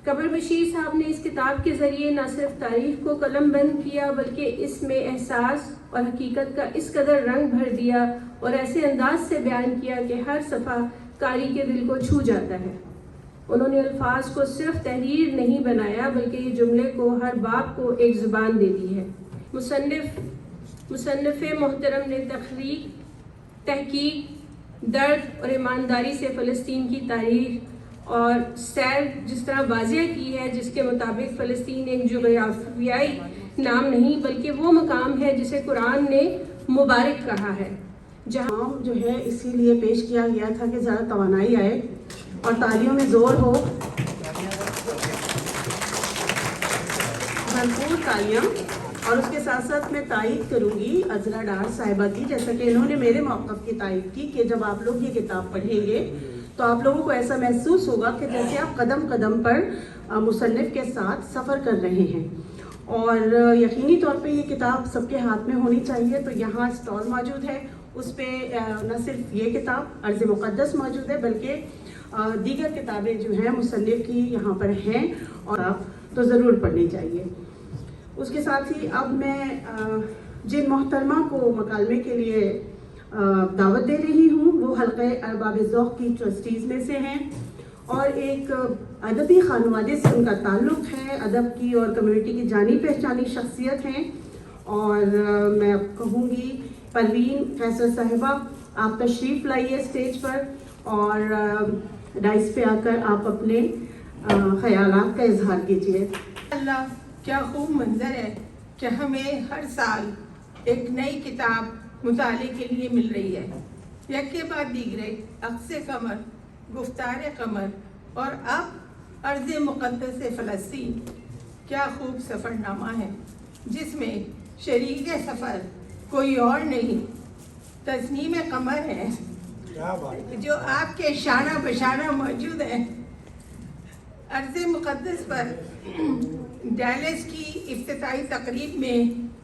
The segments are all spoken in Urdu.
قمر بشیر صاحب نے اس کتاب کے ذریعے نہ صرف تاریخ کو قلم بند کیا بلکہ اس میں احساس اور حقیقت کا اس قدر رنگ بھر دیا اور ایسے انداز سے بیان کیا کہ ہر صفحہ قاری کے دل کو چھو جاتا ہے۔ انہوں نے الفاظ کو صرف تحریر نہیں بنایا بلکہ یہ جملے کو ہر باب کو ایک زبان دے دی ہے۔ مصنف محترم نے تحقیق، درد اور ایمانداری سے فلسطین کی تاریخ اور سیر جس طرح واضح کی ہے، جس کے مطابق فلسطین ایک جغرافیائی نام نہیں بلکہ وہ مقام ہے جسے قرآن نے مبارک کہا ہے، جہاں جو ہے اسی لیے پیش کیا گیا تھا کہ زیادہ توانائی آئے اور تالیوں میں زور ہو، بھرپور تالیاں۔ اور اس کے ساتھ ساتھ میں تائید کروں گی عذرا ڈار صاحبہ کی، جیسا کہ انہوں نے میرے موقف کی تائید کی کہ جب آپ لوگ یہ کتاب پڑھیں گے تو آپ لوگوں کو ایسا محسوس ہوگا کہ جیسے آپ قدم قدم پر مصنف کے ساتھ سفر کر رہے ہیں۔ اور یقینی طور پہ یہ کتاب سب کے ہاتھ میں ہونی چاہیے۔ تو یہاں اسٹال موجود ہے، اس پہ نہ صرف یہ کتاب ارض مقدس موجود ہے بلکہ دیگر کتابیں جو ہیں مصنف کی یہاں پر ہیں اور آپ تو ضرور پڑھنی چاہیے۔ اس کے ساتھ ہی اب میں جن محترمہ کو مکالمے کے لیے دعوت دے رہی ہوں وہ حلقہ ارباب ذوق کی ٹرسٹیز میں سے ہیں اور ایک ادبی خانوادے سے ان کا تعلق ہے، ادب کی اور کمیونٹی کی جانی پہچانی شخصیت ہیں۔ اور میں اب کہوں گی پروین قیصر صاحبہ، آپ تشریف لائیے اسٹیج پر اور ڈائس پہ آ کر آپ اپنے خیالات کا اظہار کیجیے۔ اللہ کیا خوب منظر ہے کہ ہمیں ہر سال ایک نئی کتاب مطالعے کے لیے مل رہی ہے، یک کے بعد دیگرے، عکس قمر، گفتار قمر اور اب ارض مقدس فلسطین۔ کیا خوب سفر نامہ ہے جس میں شریک سفر کوئی اور نہیں، تسنیم قمر ہے جو آپ کے شانہ بشانہ موجود ہے۔ ارض مقدس پر ڈیلس کی افتتاحی تقریب میں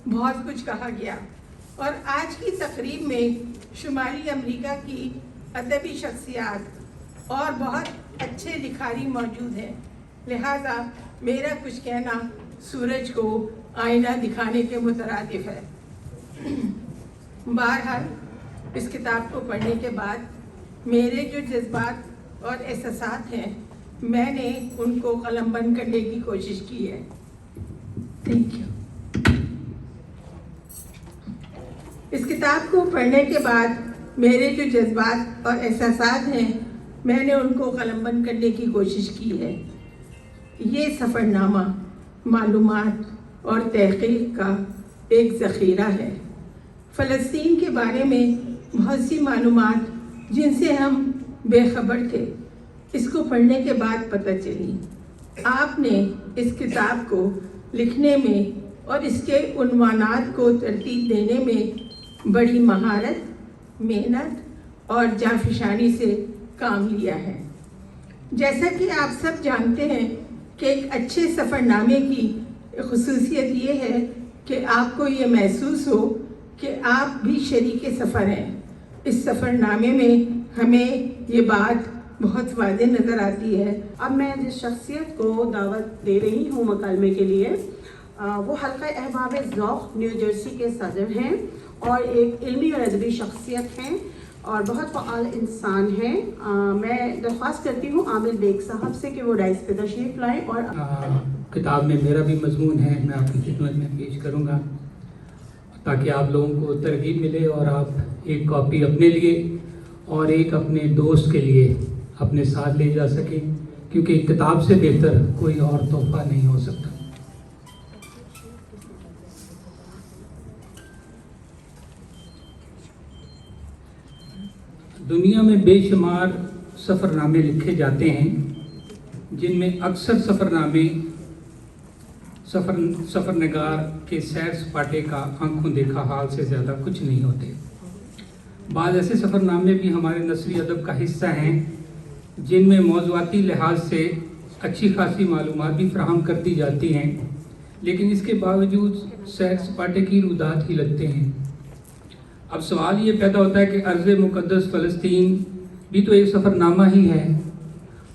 بہت کچھ کہا گیا اور آج کی تقریب میں شمالی امریکہ کی ادبی شخصیات اور بہت اچھے لکھاری موجود ہیں، لہذا میرا کچھ کہنا سورج کو آئینہ دکھانے کے مترادف ہے۔ بہرحال اس کتاب کو پڑھنے کے بعد میرے جو جذبات اور احساسات ہیں میں نے ان کو قلم بند کرنے کی کوشش کی ہے۔ Thank you. اس کتاب کو پڑھنے کے بعد میرے جو جذبات اور احساسات ہیں میں نے ان کو قلم بند کرنے کی کوشش کی ہے۔ یہ سفر نامہ معلومات اور تحقیق کا ایک ذخیرہ ہے۔ فلسطین کے بارے میں بہت سی معلومات جن سے ہم بے خبر تھے اس کو پڑھنے کے بعد پتہ چلی۔ آپ نے اس کتاب کو لکھنے میں اور اس کے عنوانات کو ترتیب دینے میں بڑی مہارت، محنت اور جانفشانی سے کام لیا ہے۔ جیسا کہ آپ سب جانتے ہیں کہ ایک اچھے سفر نامے کی خصوصیت یہ ہے کہ آپ کو یہ محسوس ہو کہ آپ بھی شریک سفر ہیں۔ اس سفر نامے میں ہمیں یہ بات بہت واضح نظر آتی ہے۔ اب میں جس شخصیت کو دعوت دے رہی ہوں مکالمے کے لیے وہ حلقہ احباب ذوق نیو جرسی کے صدر ہیں اور ایک علمی اور ادبی شخصیت ہیں اور بہت فعال انسان ہیں۔ میں درخواست کرتی ہوں عامر بیگ صاحب سے کہ وہ ڈائس پہ تشریف لائیں۔ اور کتاب میں میرا بھی مضمون ہے، میں آپ کی خدمت میں پیش کروں گا تاکہ آپ لوگوں کو ترغیب ملے اور آپ ایک کاپی اپنے لیے اور ایک اپنے دوست کے لیے اپنے ساتھ لے جا سکیں، کیونکہ کتاب سے بہتر کوئی اور تحفہ نہیں ہو سکتا۔ دنیا میں بے شمار سفر نامے لکھے جاتے ہیں جن میں اکثر سفر نگار کے سیر سپاٹے کا آنکھوں دیکھا حال سے زیادہ کچھ نہیں ہوتے۔ بعض ایسے سفر نامے بھی ہمارے نثری ادب کا حصہ ہیں جن میں موضوعاتی لحاظ سے اچھی خاصی معلومات بھی فراہم کر دی جاتی ہیں، لیکن اس کے باوجود سیر سپاٹے کی رودات ہی لگتے ہیں۔ اب سوال یہ پیدا ہوتا ہے کہ ارض مقدس فلسطین بھی تو ایک سفر نامہ ہی ہے،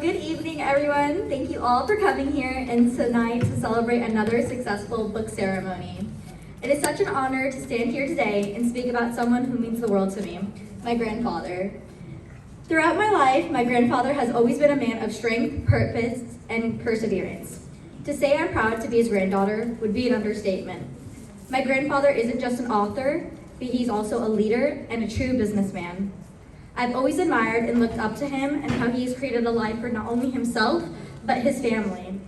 Good evening, everyone. Thank you all for coming here and tonight to celebrate another successful book ceremony. It is such an honor to stand here today and speak about someone who means the world to me, my grandfather. Throughout my life, my grandfather has always been a man of strength, purpose, and perseverance. To say I'm proud to be his granddaughter would be an understatement. My grandfather isn't just an author, but he's also a leader and a true businessman. I've always admired and looked up to him and how he has created a life for not only himself, but his family.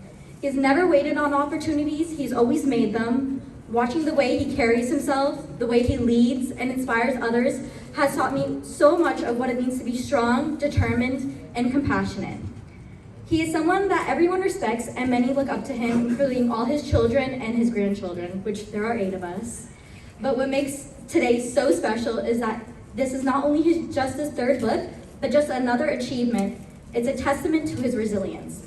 He's never waited on opportunities, he's always made them. Watching the way he carries himself, the way he leads and inspires others has taught me so much of what it means to be strong, determined, and compassionate. He is someone that everyone respects and many look up to him, including all his children and his grandchildren, which there are 8 of us. But what makes today so special is that this is not only just his 3rd book, but just another achievement. It's a testament to his resilience.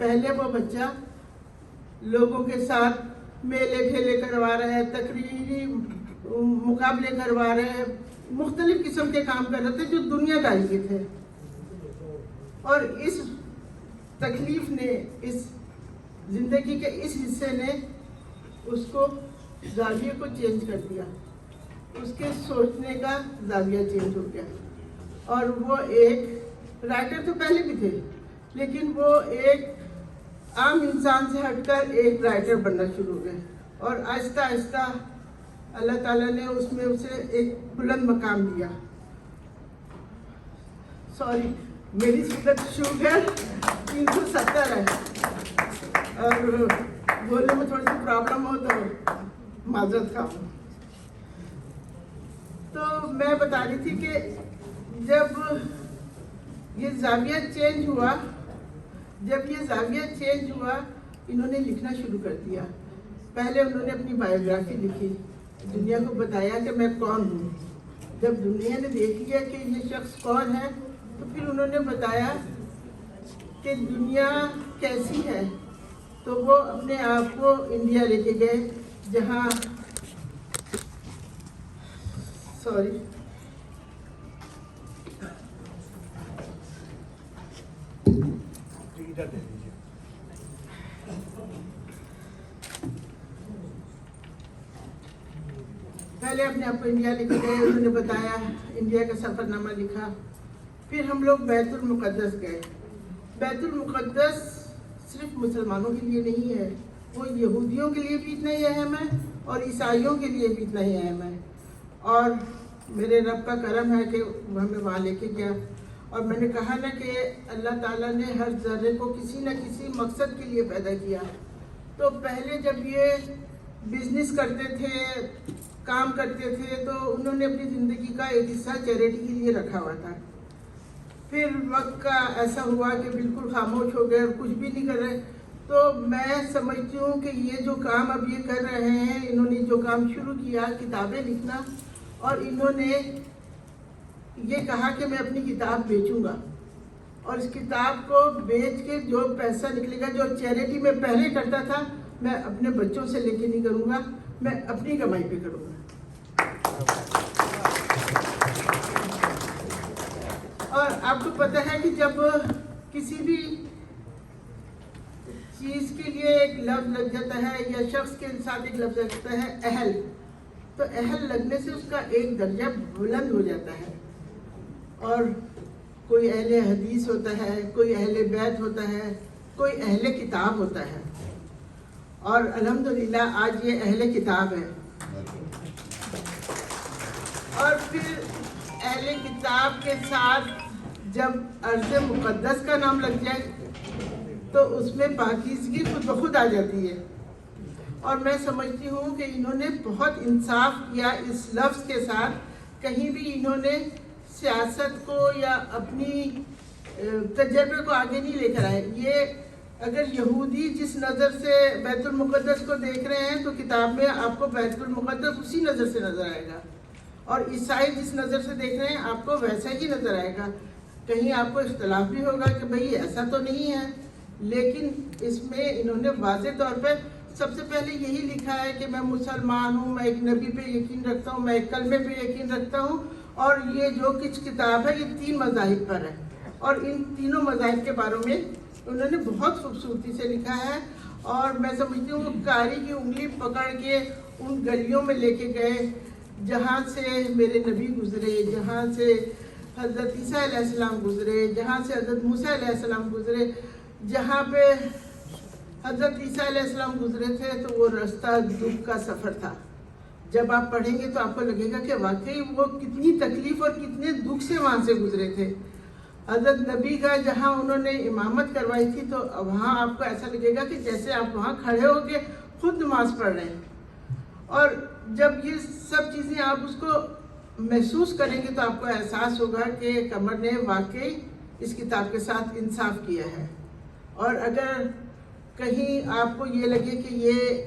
پہلے وہ بچہ لوگوں کے ساتھ میلے ٹھیلے کروا رہے ہیں، تقریری مقابلے کروا رہے ہیں، مختلف قسم کے کام کر رہے تھے جو دنیا داری کے تھے. اور اس تکلیف نے، اس زندگی کے اس حصے نے اس کو زاویے کو چینج کر دیا، اس کے سوچنے کا زاویہ چینج ہو گیا. اور وہ ایک رائٹر تو پہلے بھی تھے، لیکن وہ ایک عام انسان سے ہٹ کر ایک رائٹر بننا شروع ہو گئے. اور آہستہ آہستہ اللہ تعالیٰ نے اس میں اسے ایک بلند مقام دیا. سوری، میری شوگر 370 ہے اور بولنے میں تھوڑی سی پرابلم ہو تو معذرت خواہ. تو میں بتا رہی تھی کہ جب یہ زاویہ چینج ہوا، انہوں نے لکھنا شروع کر دیا. پہلے انہوں نے اپنی بایوگرافی لکھی، دنیا کو بتایا کہ میں کون ہوں. جب دنیا نے دیکھ لیا کہ یہ شخص کون ہے تو پھر انہوں نے بتایا کہ دنیا کیسی ہے. تو وہ اپنے آپ کو انڈیا لے کے گئے، جہاں پہلے اپنے آپ کو انڈیا لے کے گئے. انہوں نے بتایا، انڈیا کا سفر نامہ لکھا. پھر ہم لوگ بیت المقدس گئے. بیت المقدس صرف مسلمانوں کے لیے نہیں ہے، وہ یہودیوں کے لیے بھی اتنا ہی اہم ہے اور عیسائیوں کے لیے بھی اتنا ہی اہم ہے. اور میرے رب کا کرم ہے کہ وہ ہمیں وہاں لے کے گیا. اور میں نے کہا نا کہ اللہ تعالیٰ نے ہر ذرے کو کسی نہ کسی مقصد کے لیے پیدا کیا. تو پہلے جب یہ بزنس کرتے تھے، کام کرتے تھے، تو انہوں نے اپنی زندگی کا ایک حصہ چیریٹی کے لیے رکھا ہوا تھا. پھر وقت کا ایسا ہوا کہ بالکل خاموش ہو گئے اور کچھ بھی نہیں کر رہے. تو میں سمجھتی ہوں کہ یہ جو کام اب یہ کر رہے ہیں، انہوں نے جو کام شروع کیا کتابیں لکھنا، اور انہوں نے یہ کہا کہ میں اپنی کتاب بیچوں گا، اور اس کتاب کو بیچ کے جو پیسہ نکلے گا، جو چیریٹی میں پہلے کرتا تھا، میں اپنے بچوں سے لے کے نہیں کروں گا، میں اپنی کمائی پہ کروں گا. اور آپ کو پتہ ہے کہ جب کسی بھی چیز کے لیے ایک لفظ لگ جاتا ہے یا شخص کے ساتھ ایک لفظ لگتا ہے اہل، تو اہل لگنے سے اس کا ایک درجہ بلند ہو جاتا ہے. اور کوئی اہل حدیث ہوتا ہے، کوئی اہل بیت ہوتا ہے، کوئی اہل کتاب ہوتا ہے. اور الحمدللہ آج یہ اہل کتاب ہے. اور پھر اہل کتاب کے ساتھ جب ارض مقدس کا نام لگ جائے تو اس میں پاکیزگی خود بخود آ جاتی ہے. اور میں سمجھتی ہوں کہ انہوں نے بہت انصاف کیا اس لفظ کے ساتھ. کہیں بھی انہوں نے سیاست کو یا اپنی تجربے کو آگے نہیں لے کر آئے. یہ اگر یہودی جس نظر سے بیت المقدس کو دیکھ رہے ہیں تو کتاب میں آپ کو بیت المقدس اسی نظر سے نظر آئے گا، اور عیسائی جس نظر سے دیکھ رہے ہیں آپ کو ویسا ہی نظر آئے گا. کہیں آپ کو اختلاف بھی ہوگا کہ بھئی ایسا تو نہیں ہے، لیکن اس میں انہوں نے واضح طور پہ سب سے پہلے یہی لکھا ہے کہ میں مسلمان ہوں، میں ایک نبی پہ یقین رکھتا ہوں، میں ایک کلمے پہ یقین رکھتا ہوں. اور یہ جو کچھ کتاب ہے یہ 3 مذاہب پر ہے، اور ان تینوں مذاہب کے بارے میں انہوں نے بہت خوبصورتی سے لکھا ہے. اور میں سمجھتی ہوں وہ قاری کی انگلی پکڑ کے ان گلیوں میں لے کے گئے جہاں سے میرے نبی گزرے، جہاں سے حضرت عیسیٰ علیہ السلام گزرے، جہاں سے حضرت موسیٰ علیہ السلام گزرے. جہاں پہ حضرت عیسیٰ علیہ السلام گزرے تھے تو وہ راستہ دکھ کا سفر تھا. جب آپ پڑھیں گے تو آپ کو لگے گا کہ واقعی وہ کتنی تکلیف اور کتنے دکھ سے وہاں سے گزرے تھے. حضرت نبی کا جہاں انہوں نے امامت کروائی تھی تو وہاں آپ کو ایسا لگے گا کہ جیسے آپ وہاں کھڑے ہو کے خود نماز پڑھ رہے ہیں. اور جب یہ سب چیزیں آپ اس کو محسوس کریں گے تو آپ کو احساس ہوگا کہ قمر نے واقعی اس کتاب کے ساتھ انصاف کیا ہے. اور اگر کہیں آپ کو یہ لگے کہ یہ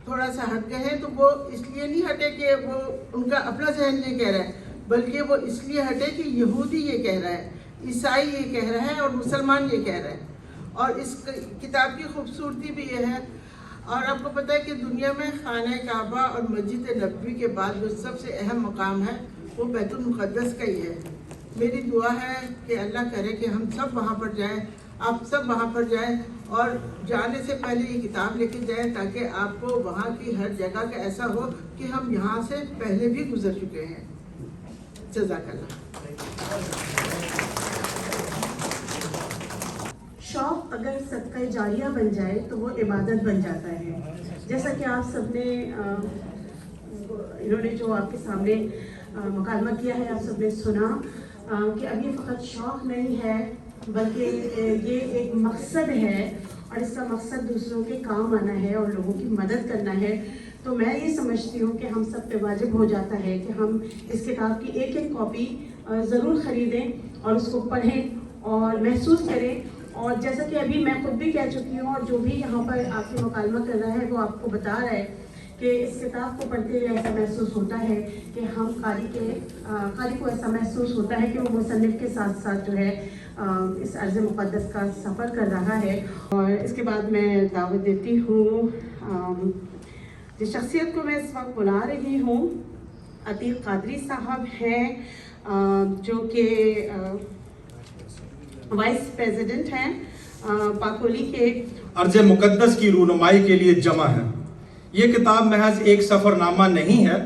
تھوڑا سا ہٹ گئے ہیں تو وہ اس لیے نہیں ہٹے کہ وہ ان کا اپنا ذہن یہ کہہ رہا ہے، بلکہ وہ اس لیے ہٹے کہ یہودی یہ کہہ رہا ہے، عیسائی یہ کہہ رہا ہے اور مسلمان یہ کہہ رہا ہے. اور اس کتاب کی خوبصورتی بھی یہ ہے، اور آپ کو پتہ ہے کہ دنیا میں خانہ کعبہ اور مسجد نبوی کے بعد جو سب سے اہم مقام ہے وہ بیت المقدس کا ہی ہے۔ میری دعا ہے کہ اللہ کرے کہ ہم سب وہاں پر جائیں، آپ سب وہاں پر جائیں، اور جانے سے پہلے یہ کتاب لے کے جائیں تاکہ آپ کو وہاں کی ہر جگہ کا ایسا ہو کہ ہم یہاں سے پہلے بھی گزر چکے ہیں۔ جزاک اللہ۔ شوق اگر صدقہ جاریہ بن جائے تو وہ عبادت بن جاتا ہے۔ جیسا کہ آپ سب نے انہوں نے جو آپ کے سامنے مکالمہ کیا ہے، آپ سب نے سنا کہ اب یہ فقط شوق نہیں ہے بلکہ یہ ایک مقصد ہے، اور اس کا مقصد دوسروں کے کام آنا ہے اور لوگوں کی مدد کرنا ہے۔ تو میں یہ سمجھتی ہوں کہ ہم سب پہ واجب ہو جاتا ہے کہ ہم اس کتاب کی ایک ایک کاپی ضرور خریدیں اور اس کو پڑھیں اور محسوس کریں، اور جیسا کہ ابھی میں خود بھی کہہ چکی ہوں اور جو بھی یہاں پر آپ سے مکالمہ کر رہا ہے وہ آپ کو بتا رہا ہے کہ اس کتاب کو پڑھتے ہوئے ایسا محسوس ہوتا ہے کہ ہم قاری کو ایسا محسوس ہوتا ہے کہ وہ مصنف کے ساتھ ساتھ جو ہے اس ارض مقدس کا سفر کر رہا ہے۔ اور اس کے بعد میں دعوت دیتی ہوں جس شخصیت کو میں اس وقت بلا رہی ہوں، عتیق قادری صاحب ہیں، جو کہ وائس پریزیڈنٹ ہیں پاکولی کے۔ ارض مقدس کی رونمائی کے لیے جمع ہے۔ یہ کتاب محض ایک سفر نامہ نہیں ہے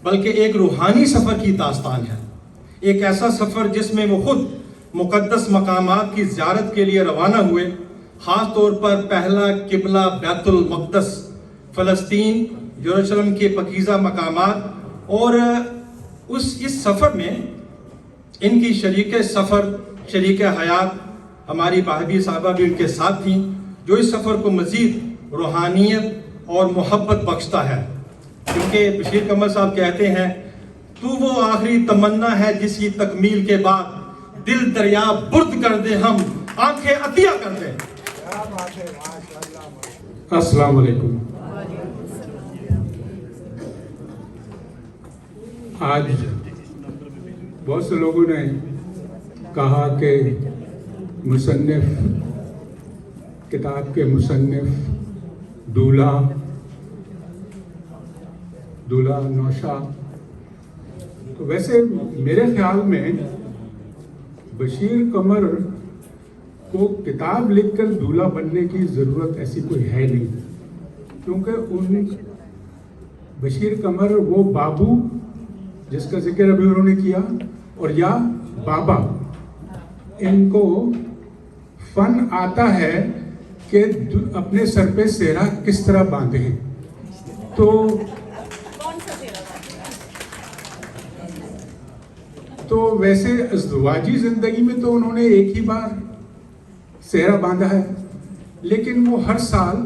بلکہ ایک روحانی سفر کی داستان ہے، ایک ایسا سفر جس میں وہ خود مقدس مقامات کی زیارت کے لیے روانہ ہوئے، خاص طور پر پہلا قبلہ بیت المقدس، فلسطین، یروشلم کے پاکیزہ مقامات، اور اس سفر میں ان کی شریک سفر، شریک حیات ہماری بھابھی صاحبہ بھی ان کے ساتھ تھیں، جو اس سفر کو مزید روحانیت اور محبت بخشتا ہے، کیونکہ بشیر قمر صاحب کہتے ہیں تو وہ آخری تمنا ہے جس کی تکمیل کے بعد دل دریا برد کر دے، ہم آنکھیں عطیہ کر دیں۔ السلام علیکم۔ آج بہت سے لوگوں نے کہا کہ مصنف، کتاب کے مصنف دولہ نوشا، تو ویسے میرے خیال میں بشیر قمر کو کتاب لکھ کر دولہ بننے کی ضرورت ایسی کوئی ہے نہیں، کیونکہ بشیر قمر وہ بابو جس کا ذکر ابھی انہوں نے کیا، اور یا بابا، ان کو فن آتا ہے کہ اپنے سر پہ سہرا کس طرح باندھیں۔ تو ویسے ازدواجی زندگی میں تو انہوں نے ایک ہی بار سہرا باندھا ہے، لیکن وہ ہر سال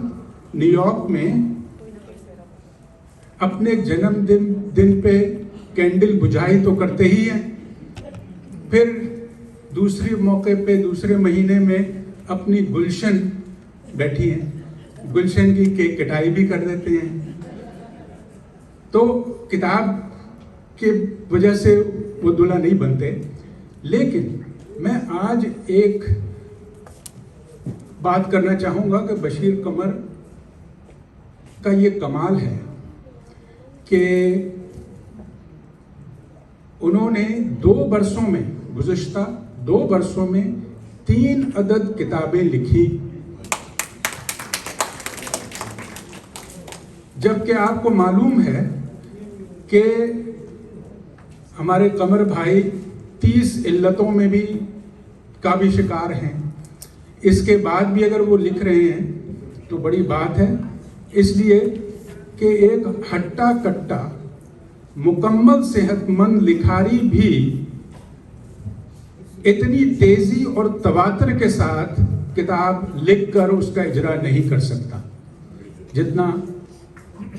نیو یارک میں اپنے جنم دن پہ کینڈل بجھائی تو کرتے ہی ہیں، پھر دوسرے موقع پہ دوسرے مہینے میں اپنی گلشن بیٹھی ہیں، گلشن کی کیک کٹائی بھی کر دیتے ہیں۔ تو کتاب کی وجہ سے وہ دلہا نہیں بنتے، لیکن میں آج ایک بات کرنا چاہوں گا کہ بشیر قمر کا یہ کمال ہے کہ انہوں نے گزشتہ 2 برسوں میں 3 عدد کتابیں لکھی، جبکہ آپ کو معلوم ہے کہ ہمارے قمر بھائی 30 علتوں میں بھی کا بھی شکار ہیں، اس کے بعد بھی اگر وہ لکھ رہے ہیں تو بڑی بات ہے، اس لیے کہ ایک ہٹا کٹا مکمل صحت مند لکھاری بھی اتنی تیزی اور تواتر کے ساتھ کتاب لکھ کر اس کا اجرا نہیں کر سکتا جتنا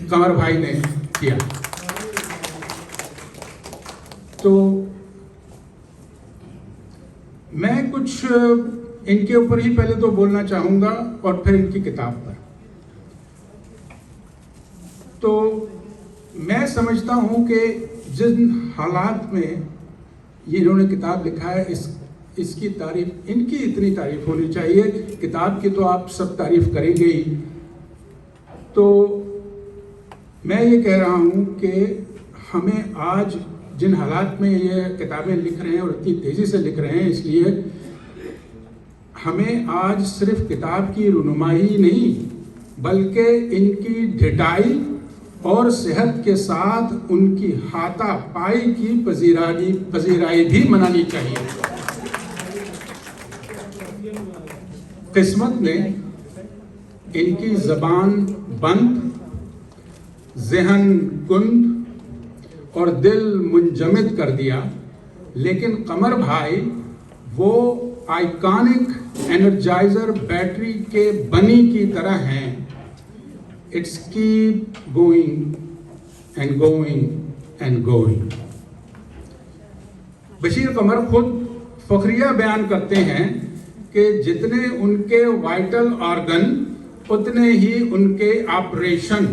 قمر بھائی نے کیا۔ تو میں کچھ ان کے اوپر ہی پہلے تو بولنا چاہوں گا اور پھر ان کی کتاب پر۔ تو میں سمجھتا ہوں کہ جن حالات میں یہ انہوں نے کتاب لکھا ہے، اس کی تعریف، ان کی اتنی تعریف ہونی چاہیے. کتاب کی تو آپ سب تعریف کریں گے ہی. تو میں یہ کہہ رہا ہوں کہ ہمیں آج جن حالات میں یہ کتابیں لکھ رہے ہیں اور اتنی تیزی سے لکھ رہے ہیں، اس لیے ہمیں آج صرف کتاب کی رونمائی نہیں بلکہ ان کی ڈھٹائی اور صحت کے ساتھ ان کی ہاتھا پائی کی پذیرائی بھی منانی چاہیے. قسمت نے ان کی زبان بند، ذہن کند اور دل منجمد کر دیا، لیکن قمر بھائی وہ آئیکانک انرجائزر بیٹری کے بنی کی طرح ہیں. It's keep going and going and going. Bashir Qamar خود فخریہ بیان کرتے ہیں کہ جتنے ان کے وائٹل آرگن اتنے ہی ان کے آپریشن،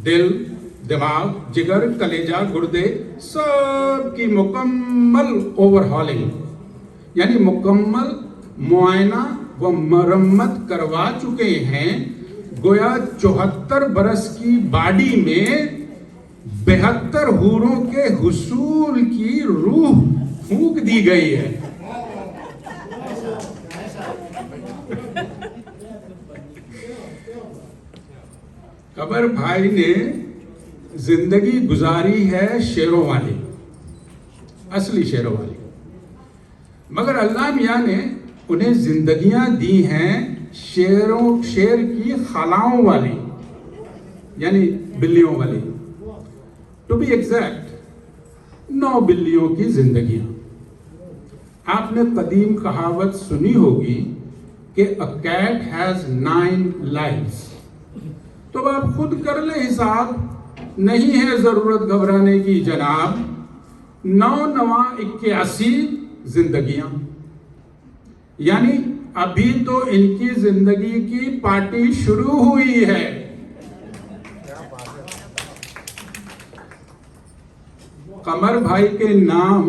دل، دماغ، جگر، کلیجہ، گردے، سب کی مکمل اوور ہالنگ، یعنی مکمل معائنہ و مرمت کروا چکے ہیں. گویا 74 برس کی باڈی میں 72 حوروں کے حصول کی روح پھونک دی گئی ہے. قمر بھائی نے زندگی گزاری ہے شیروں والی، اصلی شیروں والی، مگر اللہ میاں نے انہیں زندگیاں دی ہیں شیر کی خالاؤں والی، یعنی بلیوں والی. ٹو بی ایگزیکٹ 9 بلیوں کی زندگیاں. آپ نے قدیم کہاوت سنی ہوگی کہ a cat has 9 lives. تو آپ خود کر لیں حساب، نہیں ہے ضرورت گھبرانے کی جناب. 9×9=81 زندگیاں، یعنی ابھی تو ان کی زندگی کی پارٹی شروع ہوئی ہے. قمر بھائی کے نام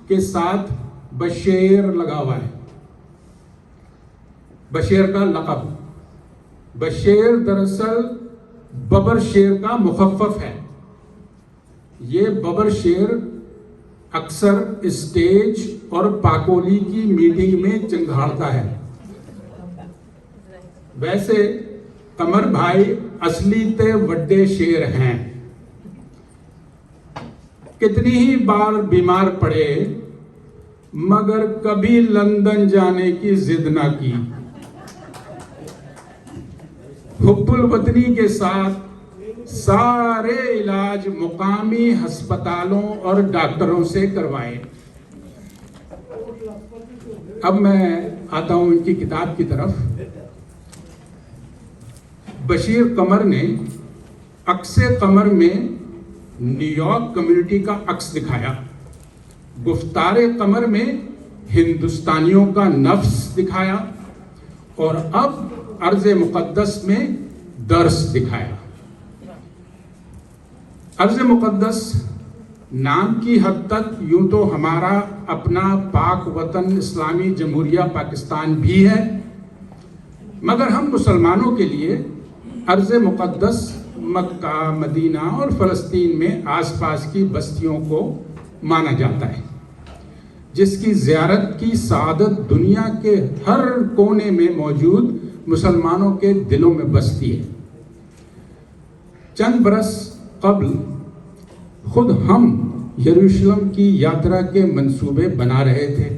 کے ساتھ بشیر لگا ہوا ہے. بشیر کا لقب. بشیر دراصل ببر شیر کا مخفف ہے. یہ ببر شیر اکثر اسٹیج اور پاکولی کی میٹنگ میں چنگھاڑتا ہے. ویسے قمر بھائی اصلی تے وڈے شیر ہیں. کتنی ہی بار بیمار پڑے مگر کبھی لندن جانے کی ضد نہ کی. حب الوطنی کے ساتھ سارے علاج مقامی ہسپتالوں اور ڈاکٹروں سے کروائے. اب میں آتا ہوں ان کی کتاب کی طرف. بشیر قمر نے عکس قمر میں نیو یارک کمیونٹی کا عکس دکھایا. گفتار قمر میں ہندوستانیوں کا نفس دکھایا، اور اب ارض مقدس میں درس دکھایا. ارض مقدس نام کی حد تک یوں تو ہمارا اپنا پاک وطن اسلامی جمہوریہ پاکستان بھی ہے، مگر ہم مسلمانوں کے لیے ارض مقدس مکہ، مدینہ اور فلسطین میں آس پاس کی بستیوں کو مانا جاتا ہے، جس کی زیارت کی سعادت دنیا کے ہر کونے میں موجود مسلمانوں کے دلوں میں بستی ہے. چند برس قبل خود ہم یروشلم کی یاترا کے منصوبے بنا رہے تھے،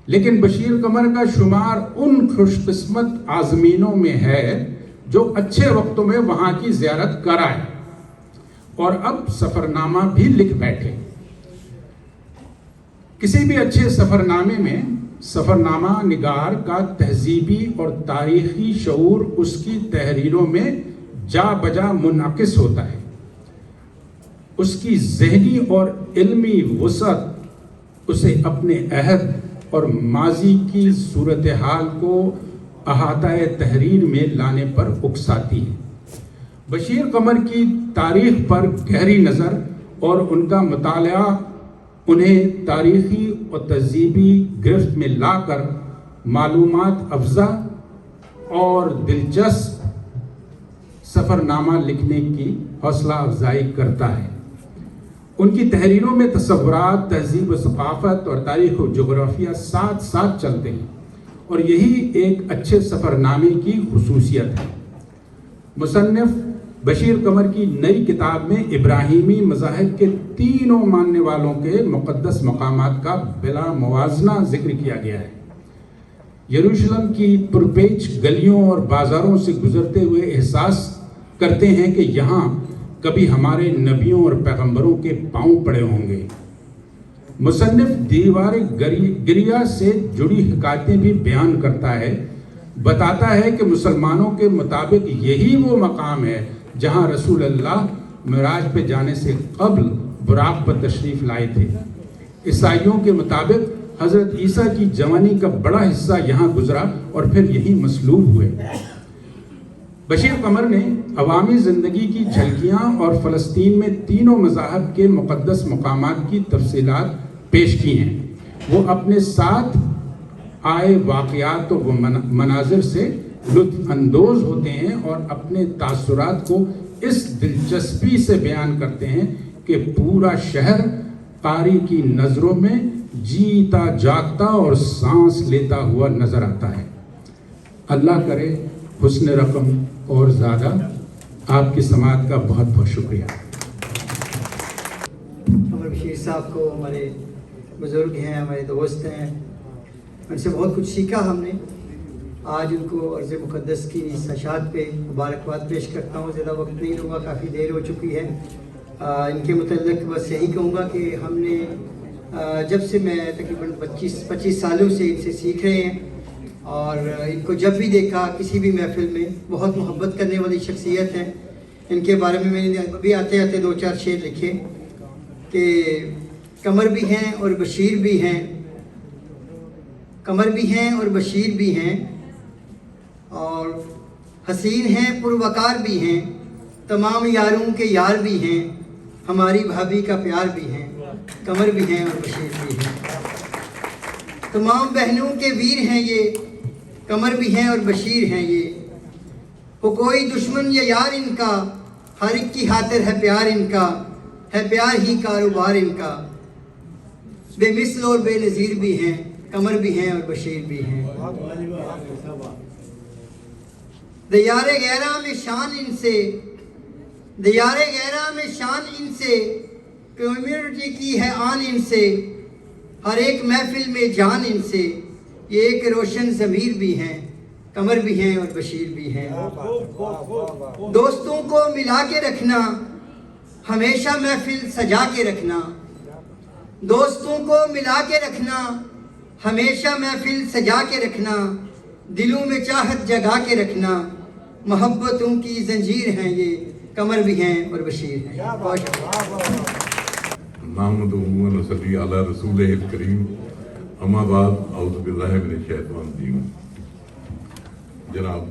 لیکن بشیر قمر کا شمار ان خوش قسمت عازمینوں میں ہے جو اچھے وقتوں میں وہاں کی زیارت کرائے اور اب سفرنامہ بھی لکھ بیٹھے. کسی بھی اچھے سفرنامے میں سفرنامہ نگار کا تہذیبی اور تاریخی شعور اس کی تحریروں میں جا بجا منعکس ہوتا ہے. اس کی ذہنی اور علمی وسعت اسے اپنے عہد اور ماضی کی صورتحال کو احاطہ تحریر میں لانے پر اکساتی ہے. بشیر قمر کی تاریخ پر گہری نظر اور ان کا مطالعہ انہیں تاریخی اور تہذیبی گرفت میں لا کر معلومات افزا اور دلچسپ سفر نامہ لکھنے کی حوصلہ افزائی کرتا ہے۔ ان کی تحریروں میں تصورات، تہذیب و ثقافت اور تاریخ و جغرافیہ ساتھ ساتھ چلتے ہیں، اور یہی ایک اچھے سفر نامے کی خصوصیت ہے۔ مصنف بشیر قمر کی نئی کتاب میں ابراہیمی مذاہب کے تینوں ماننے والوں کے مقدس مقامات کا بلا موازنہ ذکر کیا گیا ہے۔ یروشلم کی پرپیچ گلیوں اور بازاروں سے گزرتے ہوئے احساس کرتے ہیں کہ یہاں کبھی ہمارے نبیوں اور پیغمبروں کے پاؤں پڑے ہوں گے۔ مصنف دیوار گریا سے جڑی حکایتیں بھی بیان کرتا ہے، بتاتا ہے کہ مسلمانوں کے مطابق یہی وہ مقام ہے جہاں رسول اللہ معراج پہ جانے سے قبل براق پر تشریف لائے تھے۔ عیسائیوں کے مطابق حضرت عیسیٰ کی جوانی کا بڑا حصہ یہاں گزرا اور پھر یہی مصلوب ہوئے۔ بشیر قمر نے عوامی زندگی کی جھلکیاں اور فلسطین میں تینوں مذاہب کے مقدس مقامات کی تفصیلات پیش کی ہیں۔ وہ اپنے ساتھ آئے واقعات و مناظر سے لطف اندوز ہوتے ہیں اور اپنے تاثرات کو اس دلچسپی سے بیان کرتے ہیں کہ پورا شہر قاری کی نظروں میں جیتا جاگتا اور سانس لیتا ہوا نظر آتا ہے۔ اللہ کرے حسن رقم اور زیادہ۔ آپ کی سماعت کا بہت بہت شکریہ۔ عمر بشیر صاحب کو ہمارے بزرگ ہیں، ہمارے دوست ہیں، ان سے بہت کچھ سیکھا ہم نے۔ آج ان کو عرض مقدس کی اشاعت پہ مبارکباد پیش کرتا ہوں۔ زیادہ وقت نہیں لوں گا، کافی دیر ہو چکی ہے۔ ان کے متعلق بس یہی کہوں گا کہ ہم نے جب سے میں تقریباً 25 سالوں سے ان سے سیکھ رہے ہیں، اور ان کو جب بھی دیکھا کسی بھی محفل میں بہت محبت کرنے والی شخصیت ہیں۔ ان کے بارے میں نے ابھی آتے آتے 2-4 شعر لکھے کہ قمر بھی ہیں اور بشیر بھی ہیں، قمر بھی ہیں اور بشیر بھی ہیں، اور حسین ہیں پروقار بھی ہیں، تمام یاروں کے یار بھی ہیں، ہماری بھابھی کا پیار بھی ہیں، قمر بھی ہیں اور بشیر بھی ہیں، تمام بہنوں کے ویر ہیں یہ، قمر بھی ہیں اور بشیر ہیں یہ، ہو کوئی دشمن یا یار ان کا، ہر ایک کی خاطر ہے پیار ان کا، ہے پیار ہی کاروبار ان کا، بے مثل اور بے نظیر بھی ہیں، قمر بھی ہیں اور بشیر بھی ہیں۔ دیار غیرہ میں شان ان سے، دیار غیرہ میں شان ان سے، کمیونٹی کی ہے آن ان سے، ہر ایک محفل میں جان ان سے، یہ ایک روشن ضمیر بھی ہیں، قمر بھی ہیں اور بشیر بھی ہیں۔ دوستوں کو ملا کے رکھنا، ہمیشہ محفل سجا کے رکھنا، دوستوں کو ملا کے رکھنا، ہمیشہ محفل سجا کے رکھنا، دلوں میں چاہت جگا کے رکھنا، محبتوں کی زنجیر ہیں یہ، قمر بھی ہیں اور بشیر ہیں۔ نحمدہ و نصلی علی رسولہ الکریم، اما بعد، اعوذ باللہ من الشیطان الرجیم۔ جناب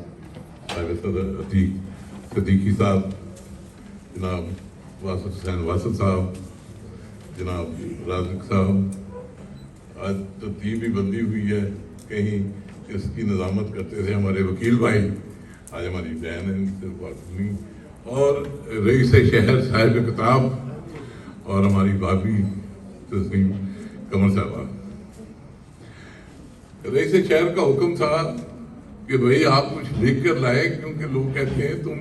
صاحب صدر عتیق صدیقی صاحب، جناب واسف حسین واسف صاحب، جناب رازق صاحب، آج ترتیب بھی بندی ہوئی ہے، کہیں اس کی نظامت کرتے تھے ہمارے وکیل بھائی، آج ہماری بہن ہے ان سے بات ہوئی، اور رئیس شہر صاحب کتاب اور ہماری بھابھی تسلیم قمر صاحبہ۔ رئیس شہر کا حکم تھا کہ بھئی آپ کچھ لکھ کر لائے، کیونکہ لوگ کہتے ہیں تم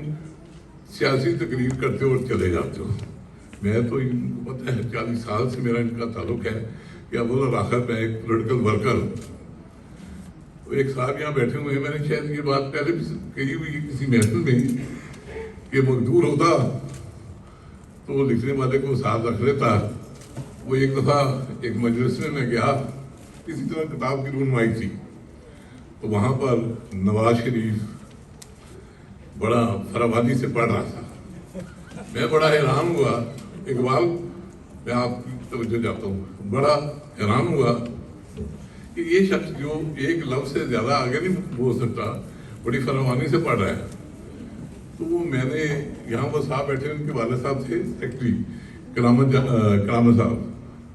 سیاسی تقریر کرتے ہو اور چلے جاتے ہو۔ میں تو ان کو پتہ ہے 40 سال سے میرا ان کا تعلق ہے کہ اب وہ آخر میں ایک پولیٹیکل ورکر، ایک صاحب یہاں بیٹھے ہوئے ہیں، میں نے شاید یہ بات پہلے بھی کہی ہوئی ہے کسی محفل میں کہ مقدور ہوتا تو وہ لکھنے والے کو ساتھ رکھ لیتا۔ وہ ایک دفعہ ایک مجلس میں گیا، کسی طرح کتاب کی رونمائی تھی، تو وہاں پر نواز شریف بڑا فراوانی سے پڑھ رہا تھا۔ میں بڑا حیران ہوا، اقبال میں آپ کی توجہ چاہتا ہوں، بڑا حیران ہوا کہ یہ شخص جو ایک لفظ سے زیادہ آگے نہیں بول سکتا، بڑی فراوانی سے پڑھ رہا ہے۔ تو وہ میں نے یہاں وہ صاحب بیٹھے، ان کے والد صاحب تھے سیکٹری کرامت صاحب،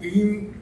3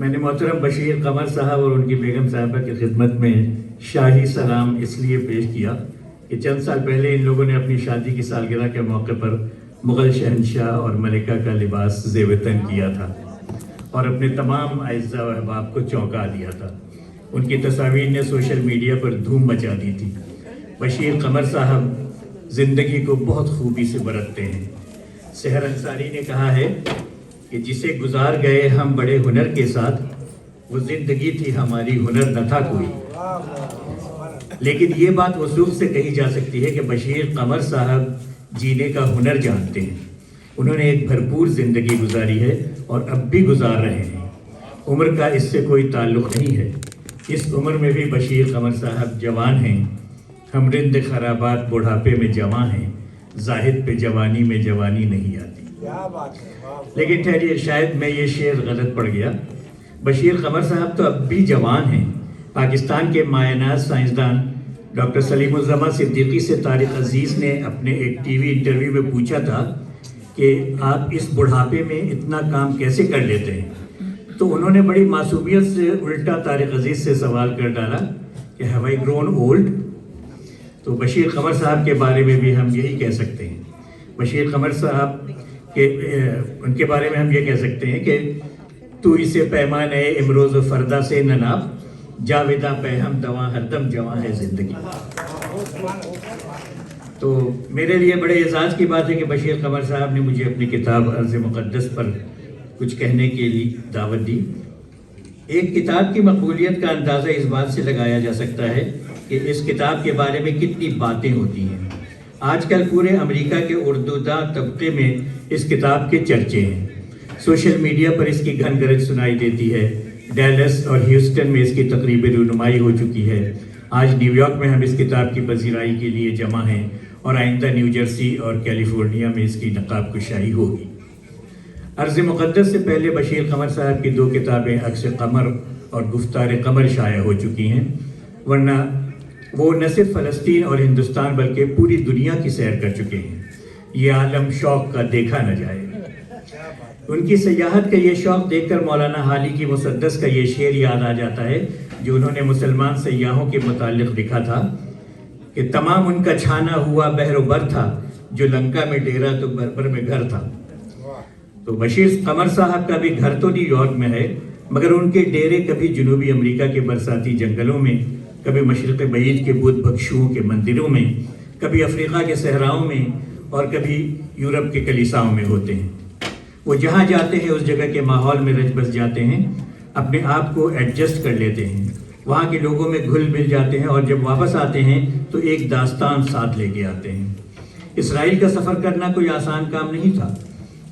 میں نے محترم بشیر قمر صاحب اور ان کی بیگم صاحبہ کی خدمت میں شاہی سلام اس لیے پیش کیا کہ چند سال پہلے ان لوگوں نے اپنی شادی کی سالگرہ کے موقع پر مغل شہنشاہ اور ملکہ کا لباس زیب تن کیا تھا اور اپنے تمام اعزاء و احباب کو چونکا دیا تھا. ان کی تصاویر نے سوشل میڈیا پر دھوم مچا دی تھی. بشیر قمر صاحب زندگی کو بہت خوبی سے برتتے ہیں. سحر انصاری نے کہا ہے کہ جسے گزار گئے ہم بڑے ہنر کے ساتھ، وہ زندگی تھی ہماری، ہنر نہ تھا کوئی. لیکن یہ بات وثوق سے کہی جا سکتی ہے کہ بشیر قمر صاحب جینے کا ہنر جانتے ہیں. انہوں نے ایک بھرپور زندگی گزاری ہے اور اب بھی گزار رہے ہیں. عمر کا اس سے کوئی تعلق نہیں ہے. اس عمر میں بھی بشیر قمر صاحب جوان ہیں. ہم رند خرابات بڑھاپے میں جواں ہیں، زاہد پہ جوانی میں جوانی نہیں آتی. لیکن ٹھہریے، شاید میں یہ شعر غلط پڑ گیا. بشیر قمر صاحب تو اب بھی جوان ہیں. پاکستان کے مائناز سائنسدان ڈاکٹر سلیم الزماں صدیقی سے طارق عزیز نے اپنے ایک ٹی وی انٹرویو میں پوچھا تھا کہ آپ اس بڑھاپے میں اتنا کام کیسے کر لیتے ہیں؟ تو انہوں نے بڑی معصومیت سے الٹا طارق عزیز سے سوال کر ڈالا کہ ہیو آئی گرون اولڈ؟ تو بشیر قمر صاحب کے بارے میں بھی ہم یہی کہہ سکتے ہیں. بشیر قمر صاحب ان کے بارے میں ہم یہ کہہ سکتے ہیں کہ تو اسے پیمان ہے امروز و فردا سے نناب، جاویداں پہ ہم دواں ہر دم جواں ہے زندگی. تو میرے لیے بڑے اعزاز کی بات ہے کہ بشیر قمر صاحب نے مجھے اپنی کتاب ارض مقدس پر کچھ کہنے کے لیے دعوت دی. ایک کتاب کی مقبولیت کا اندازہ اس بات سے لگایا جا سکتا ہے کہ اس کتاب کے بارے میں کتنی باتیں ہوتی ہیں. آج کل پورے امریکہ کے اردو داں طبقے میں اس کتاب کے چرچے ہیں. سوشل میڈیا پر اس کی گھن گرج سنائی دیتی ہے. ڈیلس اور ہیوسٹن میں اس کی تقریبی رونمائی ہو چکی ہے. آج نیو یارک میں ہم اس کتاب کی پذیرائی کے لیے جمع ہیں اور آئندہ نیو جرسی اور کیلیفورنیا میں اس کی نقاب کشائی ہوگی. ارض مقدس سے پہلے بشیر قمر صاحب کی 2 کتابیں عکس قمر اور گفتار قمر شائع ہو چکی ہیں، ورنہ وہ نہ صرف فلسطین اور ہندوستان بلکہ پوری دنیا کی سیر کر چکے ہیں. یہ عالم شوق کا دیکھا نہ جائے. ان کی سیاحت کا یہ شوق دیکھ کر مولانا حالی کی مسدس کا یہ شعر یاد آ جاتا ہے جو انہوں نے مسلمان سیاحوں کے متعلق لکھا تھا کہ تمام ان کا چھانا ہوا بحر و بر تھا، جو لنکا میں ڈیرا تو بربر میں گھر تھا. تو بشیر قمر صاحب کا بھی گھر تو نیو یارک میں ہے، مگر ان کے ڈیرے کبھی جنوبی امریکہ کے برساتی جنگلوں میں، کبھی مشرق بعید کے بدھ بخشوؤں کے مندروں میں، کبھی افریقہ کے صحراؤں میں اور کبھی یورپ کے کلیساؤں میں ہوتے ہیں. وہ جہاں جاتے ہیں اس جگہ کے ماحول میں رچ بس جاتے ہیں، اپنے آپ کو ایڈجسٹ کر لیتے ہیں، وہاں کے لوگوں میں گھل مل جاتے ہیں اور جب واپس آتے ہیں تو ایک داستان ساتھ لے کے آتے ہیں. اسرائیل کا سفر کرنا کوئی آسان کام نہیں تھا.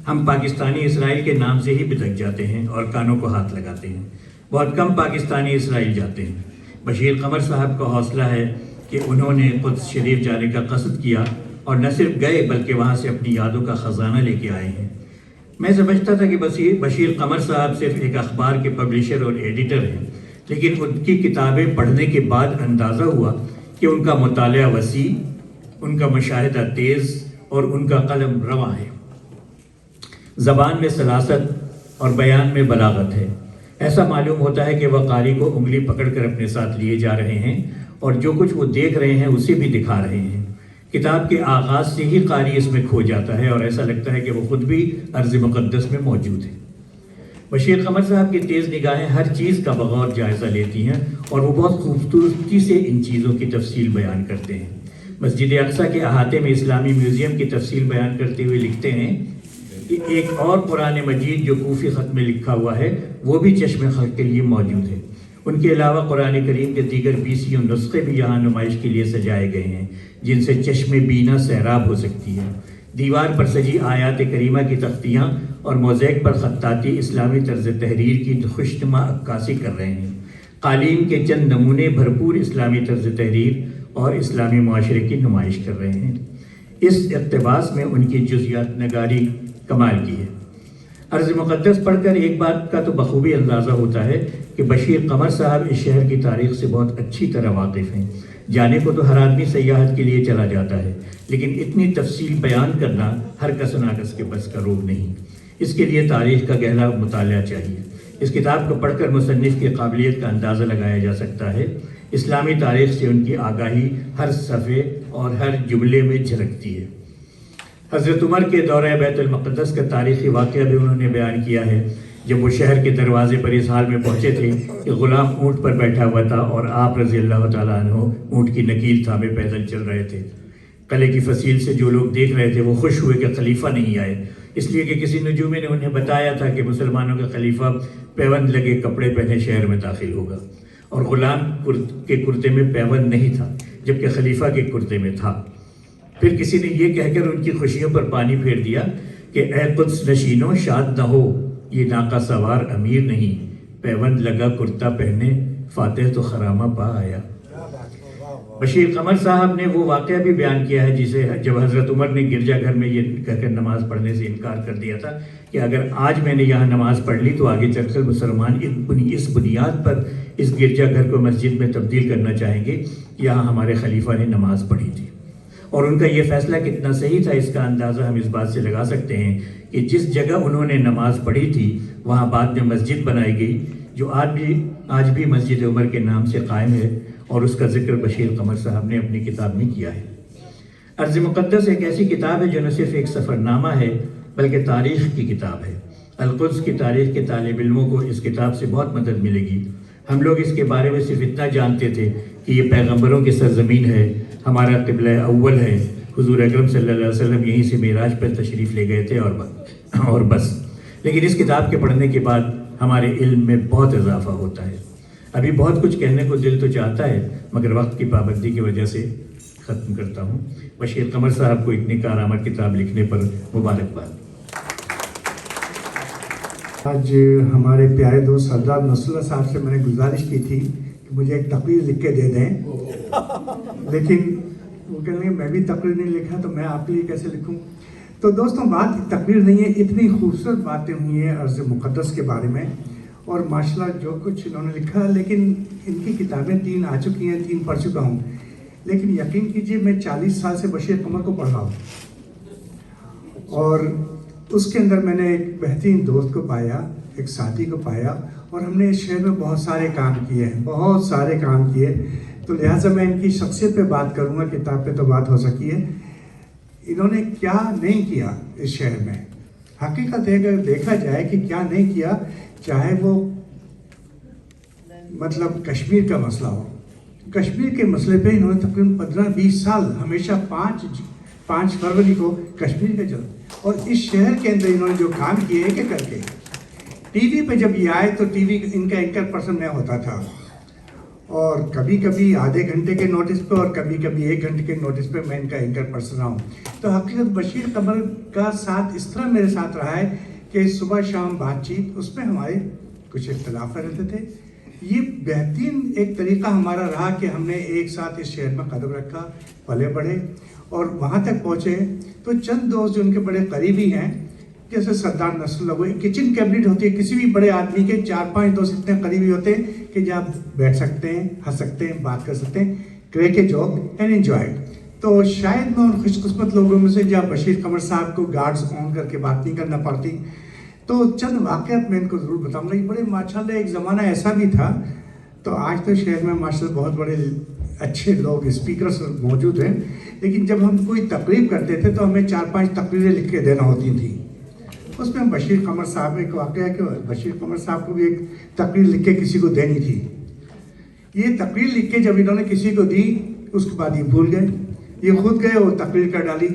ہم پاکستانی اسرائیل کے نام سے ہی بھٹک جاتے ہیں اور کانوں کو ہاتھ لگاتے ہیں. بہت کم پاکستانی اسرائیل جاتے ہیں. بشیر قمر صاحب کا حوصلہ ہے کہ انہوں نے قدس شریف جانے کا قصد کیا اور نہ صرف گئے بلکہ وہاں سے اپنی یادوں کا خزانہ لے کے آئے ہیں. میں سمجھتا تھا کہ بشیر قمر صاحب صرف ایک اخبار کے پبلشر اور ایڈیٹر ہیں، لیکن ان کی کتابیں پڑھنے کے بعد اندازہ ہوا کہ ان کا مطالعہ وسیع، ان کا مشاہدہ تیز اور ان کا قلم رواں ہے. زبان میں سلاست اور بیان میں بلاغت ہے. ایسا معلوم ہوتا ہے کہ وہ قاری کو انگلی پکڑ کر اپنے ساتھ لیے جا رہے ہیں اور جو کچھ وہ دیکھ رہے ہیں اسے بھی دکھا رہے ہیں. کتاب کے آغاز سے ہی قاری اس میں کھو جاتا ہے اور ایسا لگتا ہے کہ وہ خود بھی ارض مقدس میں موجود ہے. بشیر قمر صاحب کی تیز نگاہیں ہر چیز کا بغور جائزہ لیتی ہیں اور وہ بہت خوبصورتی سے ان چیزوں کی تفصیل بیان کرتے ہیں. مسجد اقصیٰ کے احاطے میں اسلامی میوزیم کی تفصیل بیان کرتے ہوئے لکھتے ہیں کہ ایک اور قرآن مجید جو کوفی خط میں لکھا ہوا ہے وہ بھی چشم خلق کے لیے موجود ہے. ان کے علاوہ قرآن کریم کے دیگر 20 نسخے بھی یہاں نمائش کے لیے سجائے گئے ہیں جن سے چشم بینا سیراب ہو سکتی ہے. دیوار پر سجی آیات کریمہ کی تختیاں اور موزیک پر خطاطی اسلامی طرز تحریر کی خوشنما عکاسی کر رہے ہیں. قالین کے چند نمونے بھرپور اسلامی طرز تحریر اور اسلامی معاشرے کی نمائش کر رہے ہیں. اس اقتباس میں ان کی جزیات نگاری کمال کی ہے. ارض مقدس پڑھ کر ایک بات کا تو بخوبی اندازہ ہوتا ہے کہ بشیر قمر صاحب اس شہر کی تاریخ سے بہت اچھی طرح واقف ہیں. جانے کو تو ہر آدمی سیاحت کے لیے چلا جاتا ہے، لیکن اتنی تفصیل بیان کرنا ہر کس ناکس کے بس کا روگ نہیں. اس کے لیے تاریخ کا گہرا مطالعہ چاہیے. اس کتاب کو پڑھ کر مصنف کی قابلیت کا اندازہ لگایا جا سکتا ہے۔ اسلامی تاریخ سے ان کی آگاہی ہر صفحے اور ہر جملے میں جھلکتی ہے۔ حضرت عمر کے دورہ بیت المقدس کا تاریخی واقعہ بھی انہوں نے بیان کیا ہے، جب وہ شہر کے دروازے پر اس حال میں پہنچے تھے کہ غلام اونٹ پر بیٹھا ہوا تھا اور آپ رضی اللہ تعالیٰ عنہ اونٹ کی نکیل تھامے پیدل چل رہے تھے۔ قلعے کی فصیل سے جو لوگ دیکھ رہے تھے وہ خوش ہوئے کہ خلیفہ نہیں آئے، اس لیے کہ کسی نجومی نے انہیں بتایا تھا کہ مسلمانوں کا خلیفہ پیوند لگے کپڑے پہنے شہر میں داخل ہوگا، اور غلام کے کرتے میں پیوند نہیں تھا جبکہ خلیفہ کے کرتے میں تھا۔ پھر کسی نے یہ کہہ کر ان کی خوشیوں پر پانی پھیر دیا کہ اے قدس نشینوں شاد نہ ہو، یہ ناقہ سوار امیر نہیں، پیوند لگا کرتا پہنے فاتح تو خرامہ پا آیا۔ بشیر قمر صاحب نے وہ واقعہ بھی بیان کیا ہے جسے جب حضرت عمر نے گرجا گھر میں یہ کہہ کر نماز پڑھنے سے انکار کر دیا تھا کہ اگر آج میں نے یہاں نماز پڑھ لی تو آگے چل کر مسلمان اس بنیاد پر اس گرجا گھر کو مسجد میں تبدیل کرنا چاہیں گے، یہاں ہمارے خلیفہ نے نماز پڑھی تھی۔ اور ان کا یہ فیصلہ کتنا صحیح تھا اس کا اندازہ ہم اس بات سے لگا سکتے ہیں کہ جس جگہ انہوں نے نماز پڑھی تھی وہاں بعد میں مسجد بنائی گئی جو آج بھی مسجد عمر کے نام سے قائم ہے، اور اس کا ذکر بشیر قمر صاحب نے اپنی کتاب میں کیا ہے۔ ارض مقدس ایک ایسی کتاب ہے جو نہ صرف ایک سفر نامہ ہے بلکہ تاریخ کی کتاب ہے۔ القدس کی تاریخ کے طالب علموں کو اس کتاب سے بہت مدد ملے گی۔ ہم لوگ اس کے بارے میں صرف اتنا جانتے تھے کہ یہ پیغمبروں کی سرزمین ہے، ہمارا قبلہ اول ہے، حضور اکرم صلی اللہ علیہ وسلم یہیں سے معراج پر تشریف لے گئے تھے اور بس۔ لیکن اس کتاب کے پڑھنے کے بعد ہمارے علم میں بہت اضافہ ہوتا ہے۔ ابھی بہت کچھ کہنے کو دل تو چاہتا ہے مگر وقت کی پابندی کی وجہ سے ختم کرتا ہوں۔ بشیر قمر صاحب کو اتنی کارآمد کتاب لکھنے پر مبارکباد۔ آج ہمارے پیارے دوست سردار نصر اللہ صاحب سے میں نے گزارش کی تھی کہ مجھے ایک تقریر لکھ کے دے دیں، لیکن وہ کہنے لگے میں بھی تقریر نہیں لکھا تو میں آپ کے لیے کیسے لکھوں۔ تو دوستوں بات تقریر نہیں ہے، اتنی خوبصورت باتیں ہوئی ہیں ارض مقدس کے بارے میں، اور ماشاءاللہ جو کچھ انہوں نے لکھا، لیکن ان کی کتابیں 3 آ چکی ہیں، 3 پڑھ چکا ہوں، لیکن یقین کیجئے میں 40 سال سے بشیر قمر کو پڑھ رہا ہوں، اور اس کے اندر میں نے ایک بہترین دوست کو پایا، ایک ساتھی کو پایا، اور ہم نے اس شہر میں بہت سارے کام کیے ہیں، بہت سارے کام کیے، تو لہٰذا میں ان کی شخصیت پہ بات کروں گا، کتاب پہ تو بات ہو سکی ہے۔ انہوں نے کیا نہیں کیا اس شہر میں، حقیقت ہے اگر دیکھا جائے کہ کیا نہیں کیا، چاہے وہ مطلب کشمیر کا مسئلہ ہو، کشمیر کے مسئلے پہ انہوں نے تقریباً 15-20 سال ہمیشہ 5 فروری کو کشمیر کا جل، اور اس شہر کے اندر انہوں نے جو کام کیے ہیں کہ کر کے ٹی وی پہ جب یہ آئے تو ٹی وی ان کا اینکر پرسن میں ہوتا تھا، اور کبھی کبھی آدھے گھنٹے کے نوٹس پہ اور کبھی کبھی 1 گھنٹے کے نوٹس پہ میں ان کا اینکر پرسن رہا ہوں۔ تو حقیقت بشیر قمر کا ساتھ اس طرح میرے ساتھ رہا ہے کہ صبح شام بات چیت، اس میں ہمارے کچھ اختلاف رہتے تھے، یہ بہترین ایک طریقہ ہمارا رہا کہ ہم نے ایک ساتھ اس شہر میں قدم رکھا، پلے بڑھے اور وہاں تک پہنچے۔ تو چند دوست جو ان کے بڑے قریبی ہیں، جیسے سردار نصر اللہ، وہ ایک کچن کیبنٹ ہوتی ہے، کسی بھی بڑے آدمی کے 4-5 دوست اتنے قریبی ہوتے ہیں کہ جہاں بیٹھ سکتے ہیں، ہنس سکتے ہیں، بات کر سکتے ہیں، crack a joke and enjoy. تو شاید میں ان خوش قسمت لوگوں میں سے جہاں بشیر قمر صاحب کو گارڈز آن کر کے بات نہیں کرنا پڑتی، تو چند واقعات میں ان کو ضرور بتاؤں گا۔ یہ بڑے ماشاءاللہ ایک زمانہ ایسا بھی تھا، تو آج تو شہر میں ماشاءاللہ بہت بڑے اچھے لوگ اسپیکرز موجود ہیں، لیکن جب ہم کوئی تقریب کرتے تھے تو ہمیں 4-5 تقریریں لکھ کے دینا ہوتی تھیں۔ اس میں بشیر قمر صاحب ایک واقعہ ہے کہ بشیر قمر صاحب کو بھی ایک تقریر لکھ کے کسی کو دینی تھی۔ یہ تقریر لکھ کے جب انہوں نے کسی کو دی، اس کے بعد یہ بھول گئے، یہ خود گئے اور تقریر کر ڈالی۔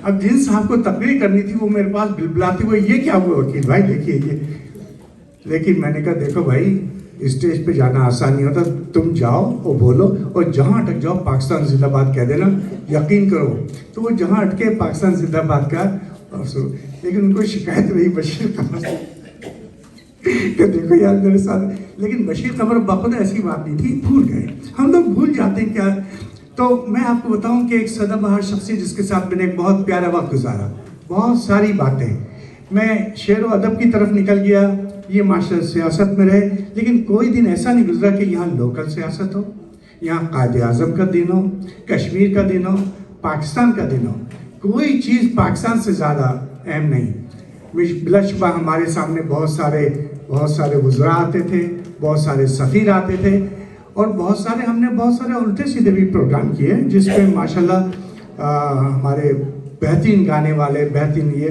اب جن صاحب کو تقریر کرنی تھی وہ میرے پاس بلبلاتے ہوئے یہ کیا ہوا وکیل بھائی دیکھیے یہ، لیکن میں نے کہا دیکھو بھائی اسٹیج پہ جانا آسان نہیں ہوتا، تم جاؤ اور بولو اور جہاں اٹک جاؤ پاکستان زندہ باد کہہ دینا، یقین کرو۔ تو وہ جہاں اٹکے پاکستان زندہ باد کا، لیکن ان کو شکایت رہی بشیر قمر کہ دیکھو یار میرے ساتھ، لیکن بشیر قمر بخود ایسی بات نہیں تھی، بھول گئے۔ ہم لوگ بھول جاتے ہیں کیا۔ تو میں آپ کو بتاؤں کہ ایک سدا بہار شخصی جس کے ساتھ میں نے ایک بہت پیارا وقت گزارا، بہت ساری باتیں، میں شعر و ادب کی طرف نکل گیا، یہ معاشرہ سیاست میں رہے، لیکن کوئی دن ایسا نہیں گزرا کہ یہاں لوکل سیاست ہو، یہاں قائد اعظم کا دن ہو، کشمیر کا دن ہو، پاکستان کا دن ہو، کوئی چیز پاکستان سے زیادہ اہم نہیں۔ بلا شبہ ہمارے سامنے بہت سارے وزراء آتے تھے، بہت سارے سفیر آتے تھے، اور ہم نے بہت سارے الٹے سیدھے بھی پروگرام کیے جس پہ ماشاءاللہ ہمارے بہترین گانے والے بہترین یہ،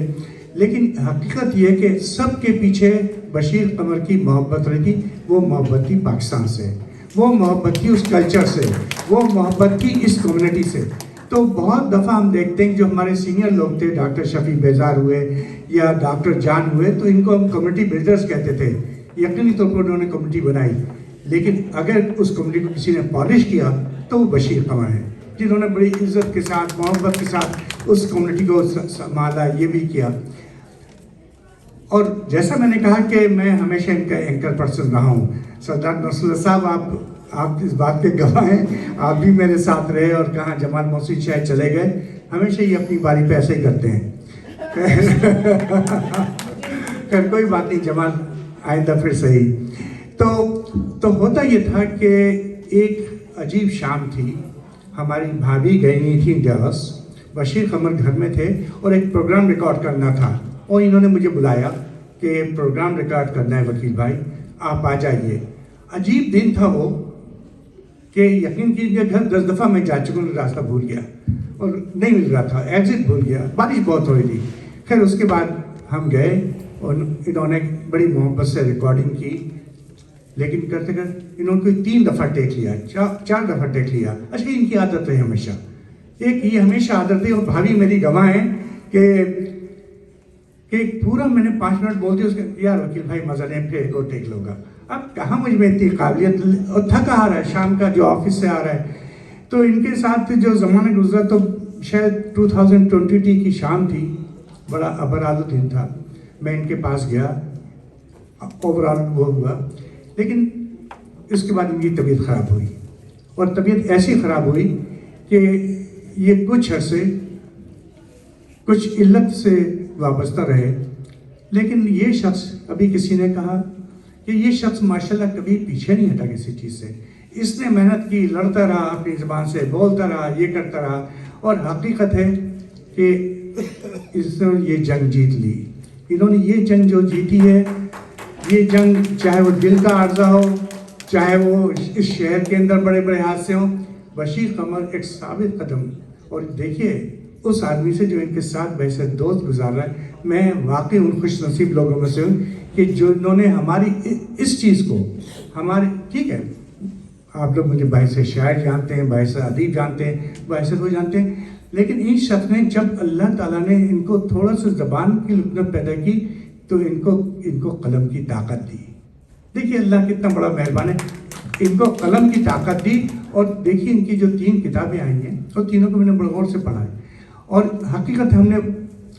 لیکن حقیقت یہ کہ سب کے پیچھے بشیر قمر کی محبت رہی تھی. وہ محبت تھی پاکستان سے، وہ محبت تھی اس کلچر سے، وہ محبت تھی اس کمیونٹی سے. تو بہت دفعہ ہم دیکھتے ہیں کہ جو ہمارے سینئر لوگ تھے، ڈاکٹر شفیع بیزار ہوئے یا ڈاکٹر جان ہوئے، تو ان کو ہم کمیونٹی بلڈرز کہتے تھے. یقینی طور پر انہوں نے کمیونٹی بنائی، لیکن اگر اس کمیونٹی کو کسی نے پالش کیا تو وہ بشیر قمر ہیں، جنہوں نے بڑی عزت کے ساتھ محبت کے ساتھ اس کمیونٹی کو سنبھالا، یہ بھی کیا. اور جیسا میں نے کہا کہ میں ہمیشہ ان کا اینکر پرسن رہا ہوں. سردار نصراللہ صاحب آپ اس بات کے گواہ ہیں، آپ بھی میرے ساتھ رہے، اور کہاں جمال محسن شاید چلے گئے، ہمیشہ یہ اپنی باری پہ ایسے ہی کرتے ہیں. خیر کوئی بات نہیں، جمال آئندہ پھر صحیح. تو ہوتا یہ تھا کہ ایک عجیب شام تھی، ہماری بھابھی گئی نہیں تھی ڈیوس، بشیر قمر گھر میں تھے اور ایک پروگرام ریکارڈ کرنا تھا، اور انہوں نے مجھے بلایا کہ پروگرام ریکارڈ کرنا ہے وکیل بھائی، آپ آ جائیے. عجیب دن تھا وہ کہ یقین کیجیے گھر 10 دفعہ میں جا چکا ہوں، راستہ بھول گیا اور نہیں مل رہا تھا، ایگزٹ بھول گیا، بارش بہت ہو رہی تھی. خیر اس کے بعد ہم گئے اور انہوں نے بڑی محبت سے ریکارڈنگ کی، لیکن کرتے کرتے انہوں نے 3 دفعہ ٹیک لیا، 4 دفعہ ٹیک لیا. اچھا ان کی عادت ہے ہمیشہ، ایک یہ ہمیشہ عادت ہے، اور بھابھی میری گواہ ہیں کہ پورا میں نے 5 منٹ بول دیا اس کے، یار وکیل بھائی مزہ نہیں، پھر ایک اور ٹیک لوں گا. اب کہاں مجھ میں اتنی قابلیت، اور تھکا آ رہا ہے شام کا جو آفس سے آ رہا ہے. تو ان کے ساتھ جو زمانہ گزرا تو شاید 2020 کی شام تھی، بڑا ابرآلود دن تھا. میں ان کے پاس گیا، اوورآل وہ ہوا، لیکن اس کے بعد ان کی طبیعت خراب ہوئی، اور طبیعت ایسی خراب ہوئی کہ یہ کچھ عرصے کچھ علت سے وابستہ رہے. لیکن یہ شخص، ابھی کسی نے کہا کہ یہ شخص ماشاءاللہ کبھی پیچھے نہیں ہٹا کسی چیز سے. اس نے محنت کی، لڑتا رہا، اپنی زبان سے بولتا رہا، یہ کرتا رہا، اور حقیقت ہے کہ اس نے یہ جنگ جیت لی. انہوں نے یہ جنگ جو جیتی ہے، یہ جنگ چاہے وہ دل کا عارضہ ہو، چاہے وہ اس شہر کے اندر بڑے بڑے حادثے ہوں، بشیر قمر ایک ثابت قدم. اور دیکھیے اس آدمی سے جو ان کے ساتھ ویسے دوست گزار رہا ہے، میں واقعی ان خوش نصیب لوگوں میں سے ہوں کہ جو انہوں نے ہماری اس چیز کو، ہماری، ٹھیک ہے آپ لوگ مجھے باعث شاعر جانتے ہیں، باعث ادیب جانتے ہیں، باعث کوئی جانتے ہیں، لیکن ان شخص نے جب اللہ تعالیٰ نے ان کو تھوڑا سا زبان کی لکنت پیدا کی تو ان کو قلم کی طاقت دی. دیکھیے اللہ کتنا بڑا مہربان ہے، ان کو قلم کی طاقت دی. اور دیکھیے ان کی جو 3 کتابیں آئی ہیں، اور تینوں کو میں نے بڑے غور سے پڑھا ہے. اور حقیقت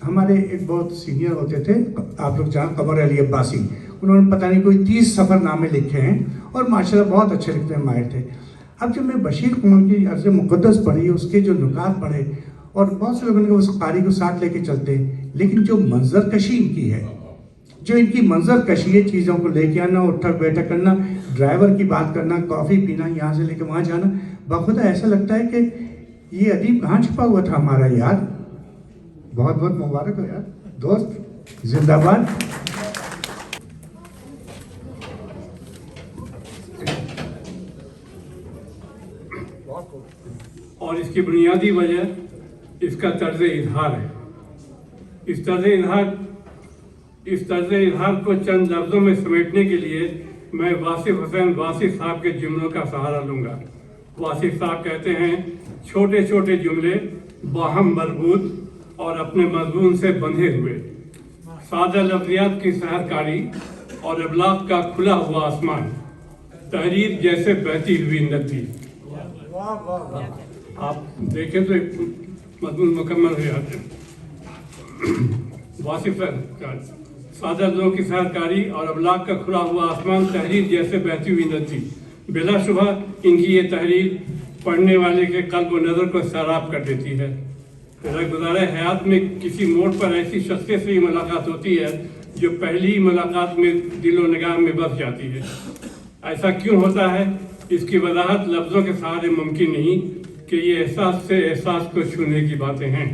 ہمارے ایک بہت سینئر ہوتے تھے، آپ لوگ جہاں قمر علی عباسی، انہوں نے پتہ نہیں کوئی 30 سفر نامے لکھے ہیں، اور ماشاءاللہ بہت اچھے لکھتے ہیں، ماہر تھے. اب جب میں بشیر قمر کی عرض مقدس پڑھی، اس کے جو نکات پڑھے، اور بہت سے لوگوں نے اس قاری کو ساتھ لے کے چلتے ہیں، لیکن جو منظر کشی ان کی ہے، جو ان کی منظر کشی ہے، چیزوں کو لے کے آنا، اٹھک بیٹھک کرنا، ڈرائیور کی بات کرنا، کافی پینا، یہاں سے لے کے وہاں جانا، بخدا ایسا لگتا ہے کہ یہ ادیب کہاں چھپا ہوا تھا ہمارا یار. بہت بہت مبارک ہو یار دوست، زندہ باد. اور اس کی بنیادی وجہ اس کا طرز اظہار ہے. اس طرز اظہار کو چند لفظوں میں سمیٹنے کے لیے میں واصف حسین واصف صاحب کے جملوں کا سہارا لوں گا. واصف صاحب کہتے ہیں، چھوٹے چھوٹے جملے باہم مربوط اور اپنے مضمون سے بندھے ہوئے، سادہ لفظیات کی سحرکاری اور ابلاغ کا کھلا ہوا آسمان، تحریر جیسے بہتی ہوئی ندی. آپ دیکھیں تو مضمون مکمل ہو جاتے ہیں. واصف سادہ لفظوں کی سحرکاری اور ابلاغ کا کھلا ہوا آسمان، تحریر جیسے بہتی ہوئی ندی. بلا شبہ ان کی یہ تحریر پڑھنے والے کے قلب و نظر کو سیراب کر دیتی ہے. گزارہ حیات میں کسی موڑ پر ایسی شخصیت سے ملاقات ہوتی ہے جو پہلی ملاقات میں دل و نگاہ میں بس جاتی ہے. ایسا کیوں ہوتا ہے، اس کی وضاحت لفظوں کے سہارے ممکن نہیں کہ یہ احساس سے احساس کو چھونے کی باتیں ہیں.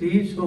300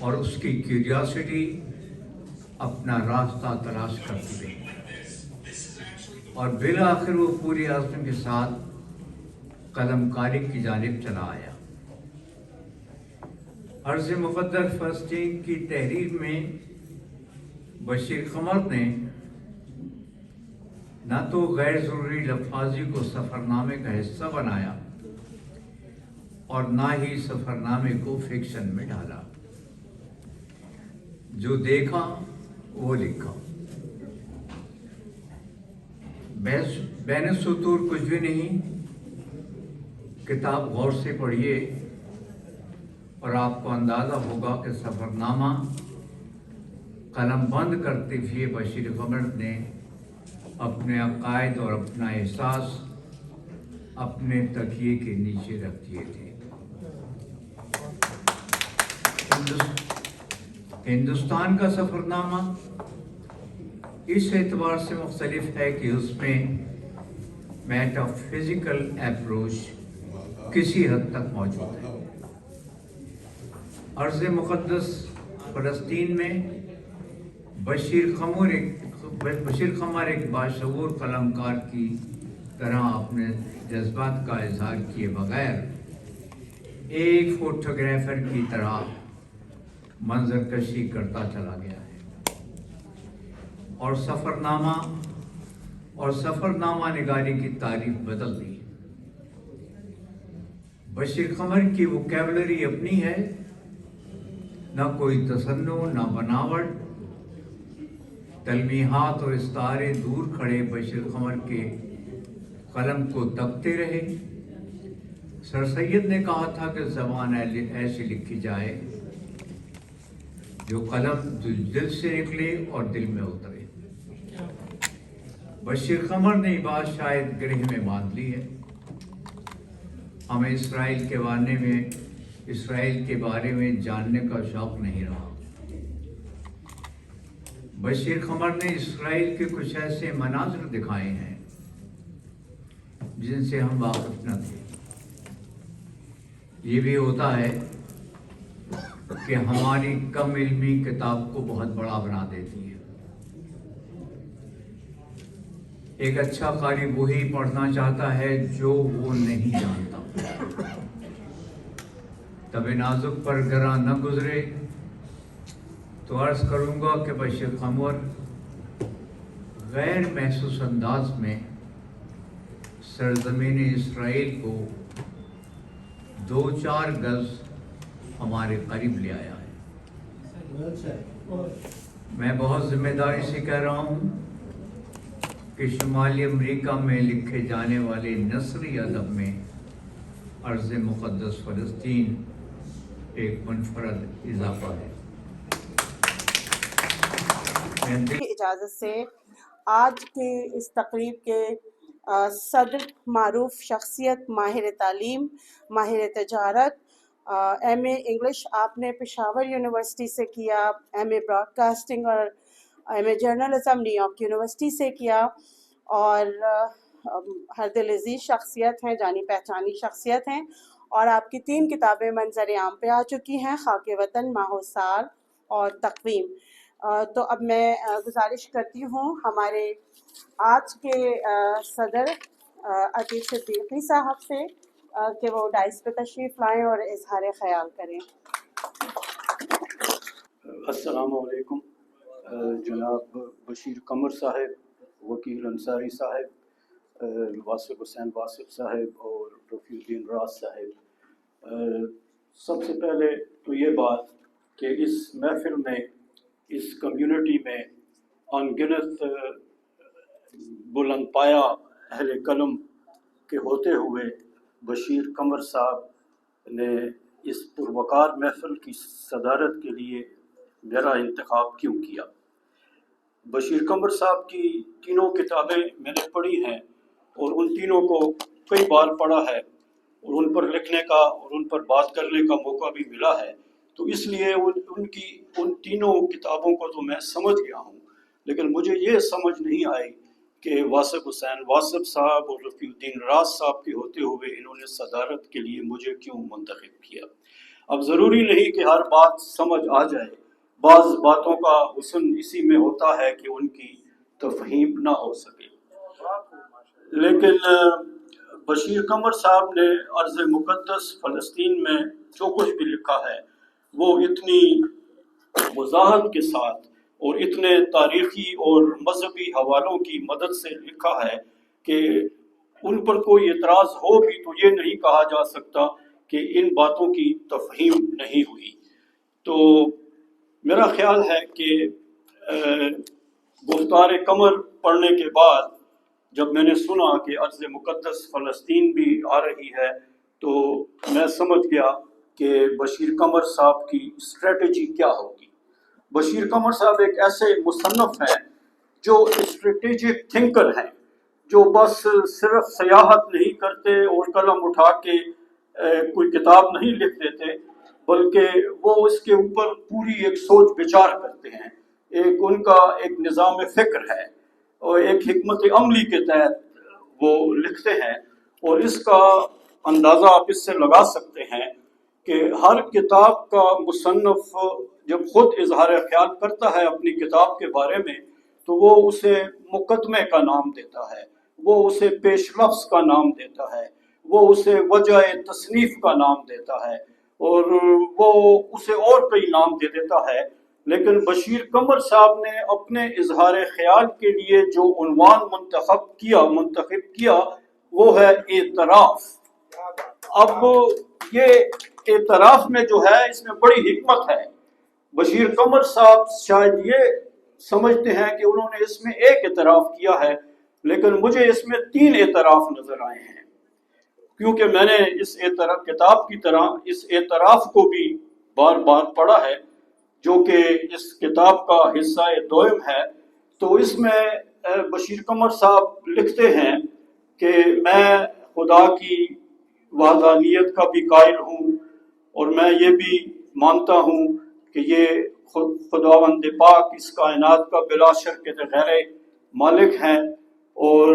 اور اس کی کیوریاسٹی اپنا راستہ تلاش کرتی رہی اور بالآخر وہ پوری عزم کے ساتھ قلم کاری کی جانب چلا آیا۔ ارض مقدس فلسطین کی تحریر میں بشیر قمر نے نہ تو غیر ضروری لفاظی کو سفر نامے کا حصہ بنایا اور نہ ہی سفر نامے کو فکشن میں ڈالا، جو دیکھا وہ لکھا۔ بین السطور کچھ بھی نہیں، کتاب غور سے پڑھیے اور آپ کو اندازہ ہوگا کہ سفر نامہ قلم بند کرتے ہوئے بشیر قمر نے اپنے عقائد اور اپنا احساس اپنے تکیے کے نیچے رکھ دیے تھے۔ ہندوستان کا سفر نامہ اس اعتبار سے مختلف ہے کہ اس میں میٹا فزیکل اپروچ کسی حد تک موجود ہے۔ ارض مقدس فلسطین میں بشیر قمر ایک باشعور قلمکار کی طرح اپنے جذبات کا اظہار کیے بغیر ایک فوٹوگرافر کی طرح منظر کشی کرتا چلا گیا ہے اور سفر نامہ نگاری کی تعریف بدل دی۔ بشیر قمر کی ووکیبلری اپنی ہے، نہ کوئی تصنع نہ بناوٹ۔ تلمیحات اور استعارے دور کھڑے بشیر قمر کے قلم کو تکتے رہے۔ سر سید نے کہا تھا کہ زبان ایسی لکھی جائے جو قلم دل سے نکلے اور دل میں اترے۔ بشیر قمر نے یہ بات شاید گرہ میں باندھ لی ہے۔ ہمیں اسرائیل کے بارے میں جاننے کا شوق نہیں رہا۔ بشیر قمر نے اسرائیل کے کچھ ایسے مناظر دکھائے ہیں جن سے ہم واقف نہ تھے۔ یہ بھی ہوتا ہے کہ ہماری کم علمی کتاب کو بہت بڑا بنا دیتی ہے۔ ایک اچھا قاری وہی پڑھنا چاہتا ہے جو وہ نہیں جانتا۔ طب نازک پر گراں نہ گزرے تو عرض کروں گا کہ بشیر قمر غیر محسوس انداز میں سرزمین اسرائیل کو 2-4 گز ہمارے قریب لے آیا ہے۔ میں بہت ذمہ داری سے کہہ رہا ہوں کہ شمالی امریکہ میں لکھے جانے والے نثری ادب میں ارض مقدس فلسطین ایک منفرد اضافہ ہے۔ اجازت سے آج کی اس تقریب کے صدر معروف شخصیت، ماہر تعلیم، ماہر تجارت، ایم اے انگلش آپ نے پشاور یونیورسٹی سے کیا، ایم اے براڈ کاسٹنگ اور ایم اے جرنلزم نیو یارک یونیورسٹی سے کیا، اور ہر دل عزیز شخصیت ہیں، جانی پہچانی شخصیت ہیں، اور آپ کی 3 کتابیں منظر عام پہ آ چکی ہیں، خاک وطن، ماہ و سال اور تقویم۔ تو اب میں گزارش کرتی ہوں ہمارے آج کے صدر عتیق صدیقی صاحب سے کہ وہ ڈائس پہ تشریف لائیں اور اظہار خیال کریں۔ السلام علیکم۔ جناب بشیر قمر صاحب، وکیل انصاری صاحب، واصف حسین واصف صاحب اور رفیع الدین راز صاحب، سب سے پہلے تو یہ بات کہ اس محفل میں، اس کمیونٹی میں ان گنت بلند پایا اہل قلم کے ہوتے ہوئے بشیر قمر صاحب نے اس پروقار محفل کی صدارت کے لیے میرا انتخاب کیوں کیا۔ بشیر قمر صاحب کی 3 کتابیں میں نے پڑھی ہیں اور ان 3 کو کئی بار پڑھا ہے اور ان پر لکھنے کا اور ان پر بات کرنے کا موقع بھی ملا ہے، تو اس لیے ان 3 کتابوں کو تو میں سمجھ گیا ہوں، لیکن مجھے یہ سمجھ نہیں آئی کہ واصف حسین واصف صاحب اور رفیع الدین راز صاحب کے ہوتے ہوئے انہوں نے صدارت کے لیے مجھے کیوں منتخب کیا۔ اب ضروری نہیں کہ ہر بات سمجھ آ جائے، بعض باتوں کا حسن اسی میں ہوتا ہے کہ ان کی تفہیم نہ ہو سکے۔ لیکن بشیر قمر صاحب نے ارض مقدس فلسطین میں جو کچھ بھی لکھا ہے وہ اتنی وضاحت کے ساتھ اور اتنے تاریخی اور مذہبی حوالوں کی مدد سے لکھا ہے کہ ان پر کوئی اعتراض ہو بھی تو یہ نہیں کہا جا سکتا کہ ان باتوں کی تفہیم نہیں ہوئی۔ تو میرا خیال ہے کہ گفتار قمر پڑھنے کے بعد جب میں نے سنا کہ ارض مقدس فلسطین بھی آ رہی ہے تو میں سمجھ گیا کہ بشیر قمر صاحب کی اسٹریٹجی کیا ہوگی۔ بشیر قمر صاحب ایک ایسے مصنف ہیں جو اسٹریٹجک تھنکر ہیں، جو بس صرف سیاحت نہیں کرتے اور قلم اٹھا کے کوئی کتاب نہیں لکھ دیتے، بلکہ وہ اس کے اوپر پوری ایک سوچ بچار کرتے ہیں، ان کا ایک نظام فکر ہے اور ایک حکمت عملی کے تحت وہ لکھتے ہیں۔ اور اس کا اندازہ آپ اس سے لگا سکتے ہیں کہ ہر کتاب کا مصنف جب خود اظہار خیال کرتا ہے اپنی کتاب کے بارے میں تو وہ اسے مقدمے کا نام دیتا ہے، وہ اسے پیش لفظ کا نام دیتا ہے، وہ اسے وجہ تصنیف کا نام دیتا ہے اور وہ اسے اور کئی نام دے دیتا ہے۔ لیکن بشیر قمر صاحب نے اپنے اظہار خیال کے لیے جو عنوان منتخب کیا وہ ہے اعتراف۔ اب یہ اعتراف میں جو ہے اس میں بڑی حکمت ہے۔ بشیر قمر صاحب شاید یہ سمجھتے ہیں کہ انہوں نے اس میں ایک اعتراف کیا ہے، لیکن مجھے اس میں 3 اعتراف نظر آئے ہیں، کیونکہ میں نے اس کتاب کی طرح اس اعتراف کو بھی بار بار پڑھا ہے جو کہ اس کتاب کا حصہ دوم ہے۔ تو اس میں بشیر قمر صاحب لکھتے ہیں کہ میں خدا کی وحدانیت کا بھی قائل ہوں اور میں یہ بھی مانتا ہوں کہ یہ خداوند پاک اس کائنات کا بلا شک غیر مالک ہیں اور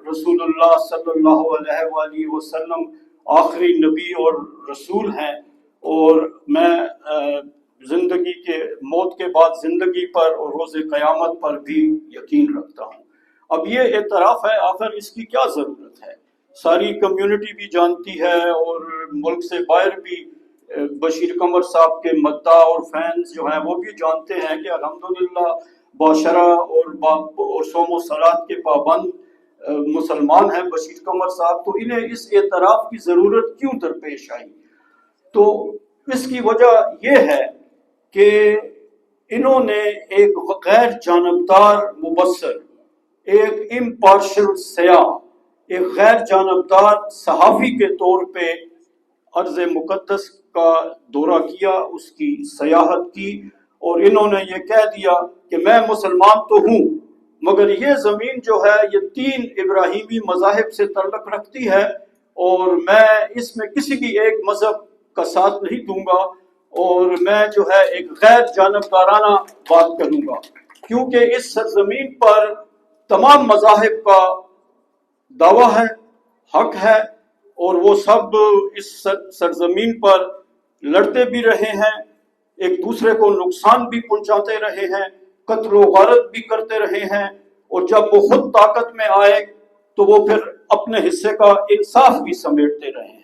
رسول اللہ صلی اللہ علیہ وآلہ وسلم آخری نبی اور رسول ہیں، اور میں زندگی کے موت کے بعد زندگی پر اور روز قیامت پر بھی یقین رکھتا ہوں۔ اب یہ اعتراف ہے، آخر اس کی کیا ضرورت ہے؟ ساری کمیونٹی بھی جانتی ہے اور ملک سے باہر بھی بشیر قمر صاحب کے مداح اور فینس جو ہیں وہ بھی جانتے ہیں کہ الحمدللہ باشرہ اور صوم و صلات کے پابند مسلمان ہیں بشیر قمر صاحب، تو انہیں اس اعتراف کی ضرورت کیوں درپیش آئی؟ تو اس کی وجہ یہ ہے کہ انہوں نے ایک غیر جانبدار مبصر، ایک امپارشل سیاح، ایک غیر جانبدار صحافی کے طور پہ ارض مقدس کا دورہ کیا، اس کی سیاحت کی، اور انہوں نے یہ کہہ دیا کہ میں مسلمان تو ہوں مگر یہ زمین جو ہے یہ 3 ابراہیمی مذاہب سے تعلق رکھتی ہے اور میں اس میں کسی بھی ایک مذہب کا ساتھ نہیں دوں گا، اور میں جو ہے ایک غیر جانبدارانہ بات کروں گا، کیونکہ اس سرزمین پر تمام مذاہب کا دعویٰ ہے، حق ہے، اور وہ سب اس سرزمین پر لڑتے بھی رہے ہیں، ایک دوسرے کو نقصان بھی پہنچاتے رہے ہیں، قتل و غارت بھی کرتے رہے ہیں، اور جب وہ خود طاقت میں آئے تو وہ پھر اپنے حصے کا انصاف بھی سمیٹتے رہے ہیں۔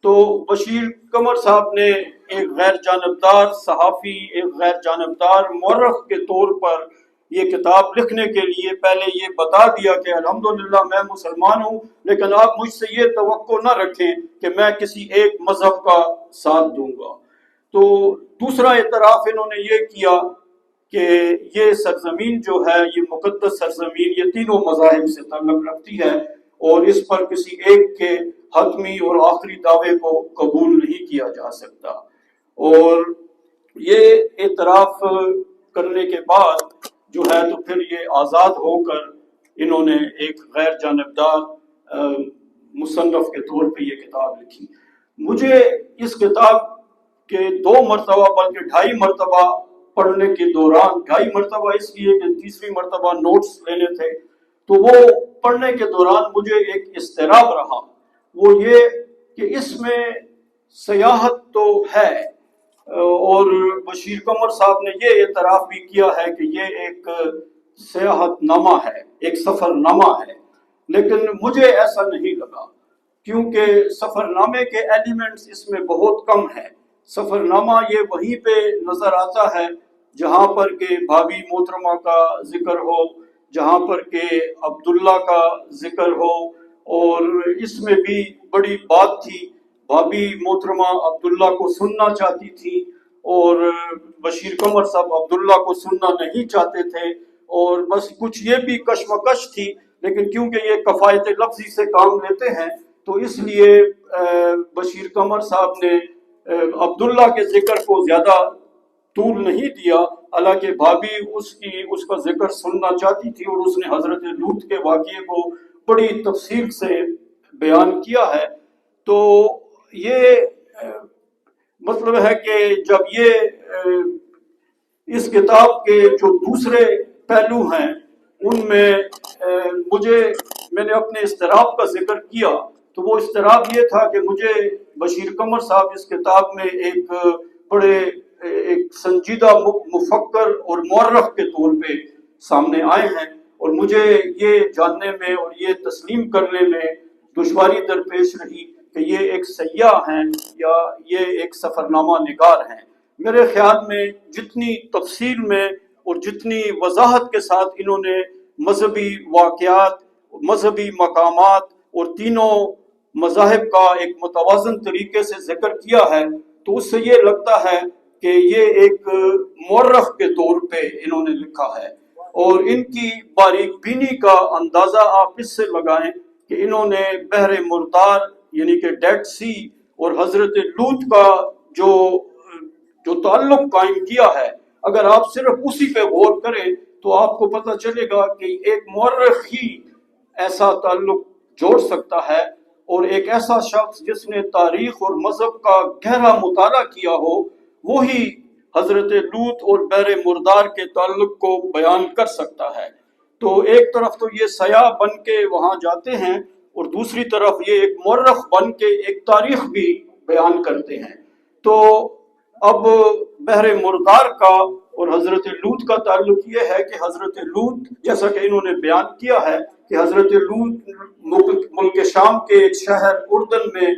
تو بشیر قمر صاحب نے ایک غیر جانبدار صحافی، ایک غیر جانبدار مورخ کے طور پر یہ کتاب لکھنے کے لیے پہلے یہ بتا دیا کہ الحمدللہ میں مسلمان ہوں، لیکن آپ مجھ سے یہ توقع نہ رکھیں کہ میں کسی ایک مذہب کا ساتھ دوں گا۔ تو دوسرا اعتراف انہوں نے یہ کیا کہ یہ سرزمین جو ہے، یہ مقدس سرزمین، یہ تینوں مذاہب سے تعلق رکھتی ہے اور اس پر کسی ایک کے حتمی اور آخری دعوے کو قبول نہیں کیا جا سکتا۔ اور یہ اعتراف کرنے کے بعد جو ہے تو پھر یہ آزاد ہو کر انہوں نے ایک غیر جانبدار مصنف کے طور پہ یہ کتاب لکھی۔ مجھے اس کتاب کے 2 مرتبہ بلکہ 2.5 مرتبہ پڑھنے کے دوران، 2.5 مرتبہ اس لیے کہ تیسری مرتبہ نوٹس لینے تھے، تو وہ پڑھنے کے دوران مجھے ایک اضطراب رہا، وہ یہ کہ اس میں سیاحت تو ہے اور بشیر قمر صاحب نے یہ اعتراف بھی کیا ہے کہ یہ ایک سیاحت نامہ ہے، ایک سفر نامہ ہے، لیکن مجھے ایسا نہیں لگا، کیونکہ سفر نامے کے ایلیمنٹس اس میں بہت کم ہیں۔ سفر نامہ یہ وہیں پہ نظر آتا ہے جہاں پر کہ بھابھی محترمہ کا ذکر ہو، جہاں پر کہ عبداللہ کا ذکر ہو، اور اس میں بھی بڑی بات تھی، بھابھی محترمہ عبداللہ کو سننا چاہتی تھی اور بشیر قمر صاحب عبداللہ کو سننا نہیں چاہتے تھے، اور بس کچھ یہ بھی کشمکش تھی، لیکن کیونکہ یہ کفایت لفظی سے کام لیتے ہیں تو اس لیے بشیر قمر صاحب نے عبداللہ کے ذکر کو زیادہ طول نہیں دیا، حالانکہ بھابھی اس کا ذکر سننا چاہتی تھی، اور اس نے حضرت لوط کے واقعے کو بڑی تفصیل سے بیان کیا ہے۔ تو یہ مطلب ہے کہ جب یہ اس کتاب کے جو دوسرے پہلو ہیں ان میں میں نے اپنے اضطراب کا ذکر کیا، تو وہ اضطراب یہ تھا کہ مجھے بشیر قمر صاحب اس کتاب میں ایک سنجیدہ مفکر اور مورخ کے طور پہ سامنے آئے ہیں، اور مجھے یہ جاننے میں اور یہ تسلیم کرنے میں دشواری درپیش رہی کہ یہ ایک سیاح ہیں یا یہ ایک سفر نامہ نگار ہیں۔ میرے خیال میں جتنی تفصیل میں اور جتنی وضاحت کے ساتھ انہوں نے مذہبی واقعات، مذہبی مقامات اور تینوں مذاہب کا ایک متوازن طریقے سے ذکر کیا ہے، تو اس سے یہ لگتا ہے کہ یہ ایک مورخ کے طور پہ انہوں نے لکھا ہے، اور ان کی باریک بینی کا اندازہ آپ اس سے لگائیں کہ انہوں نے بحر مردار یعنی کہ ڈیڈ سی اور حضرت لوط کا جو تعلق قائم کیا ہے، اگر آپ صرف اسی پہ غور کریں تو آپ کو پتہ چلے گا کہ ایک مورخ ہی ایسا تعلق جوڑ سکتا ہے، اور ایک ایسا شخص جس نے تاریخ اور مذہب کا گہرا مطالعہ کیا ہو وہی حضرت لوط اور بحر مردار کے تعلق کو بیان کر سکتا ہے۔ تو ایک طرف تو یہ سیاح بن کے وہاں جاتے ہیں، اور دوسری طرف یہ ایک مورخ بن کے ایک تاریخ بھی بیان کرتے ہیں۔ تو اب بحر مردار کا اور حضرت لوط کا تعلق یہ ہے کہ حضرت لوط، جیسا کہ انہوں نے بیان کیا ہے کہ حضرت لوط ملک شام کے ایک شہر اردن میں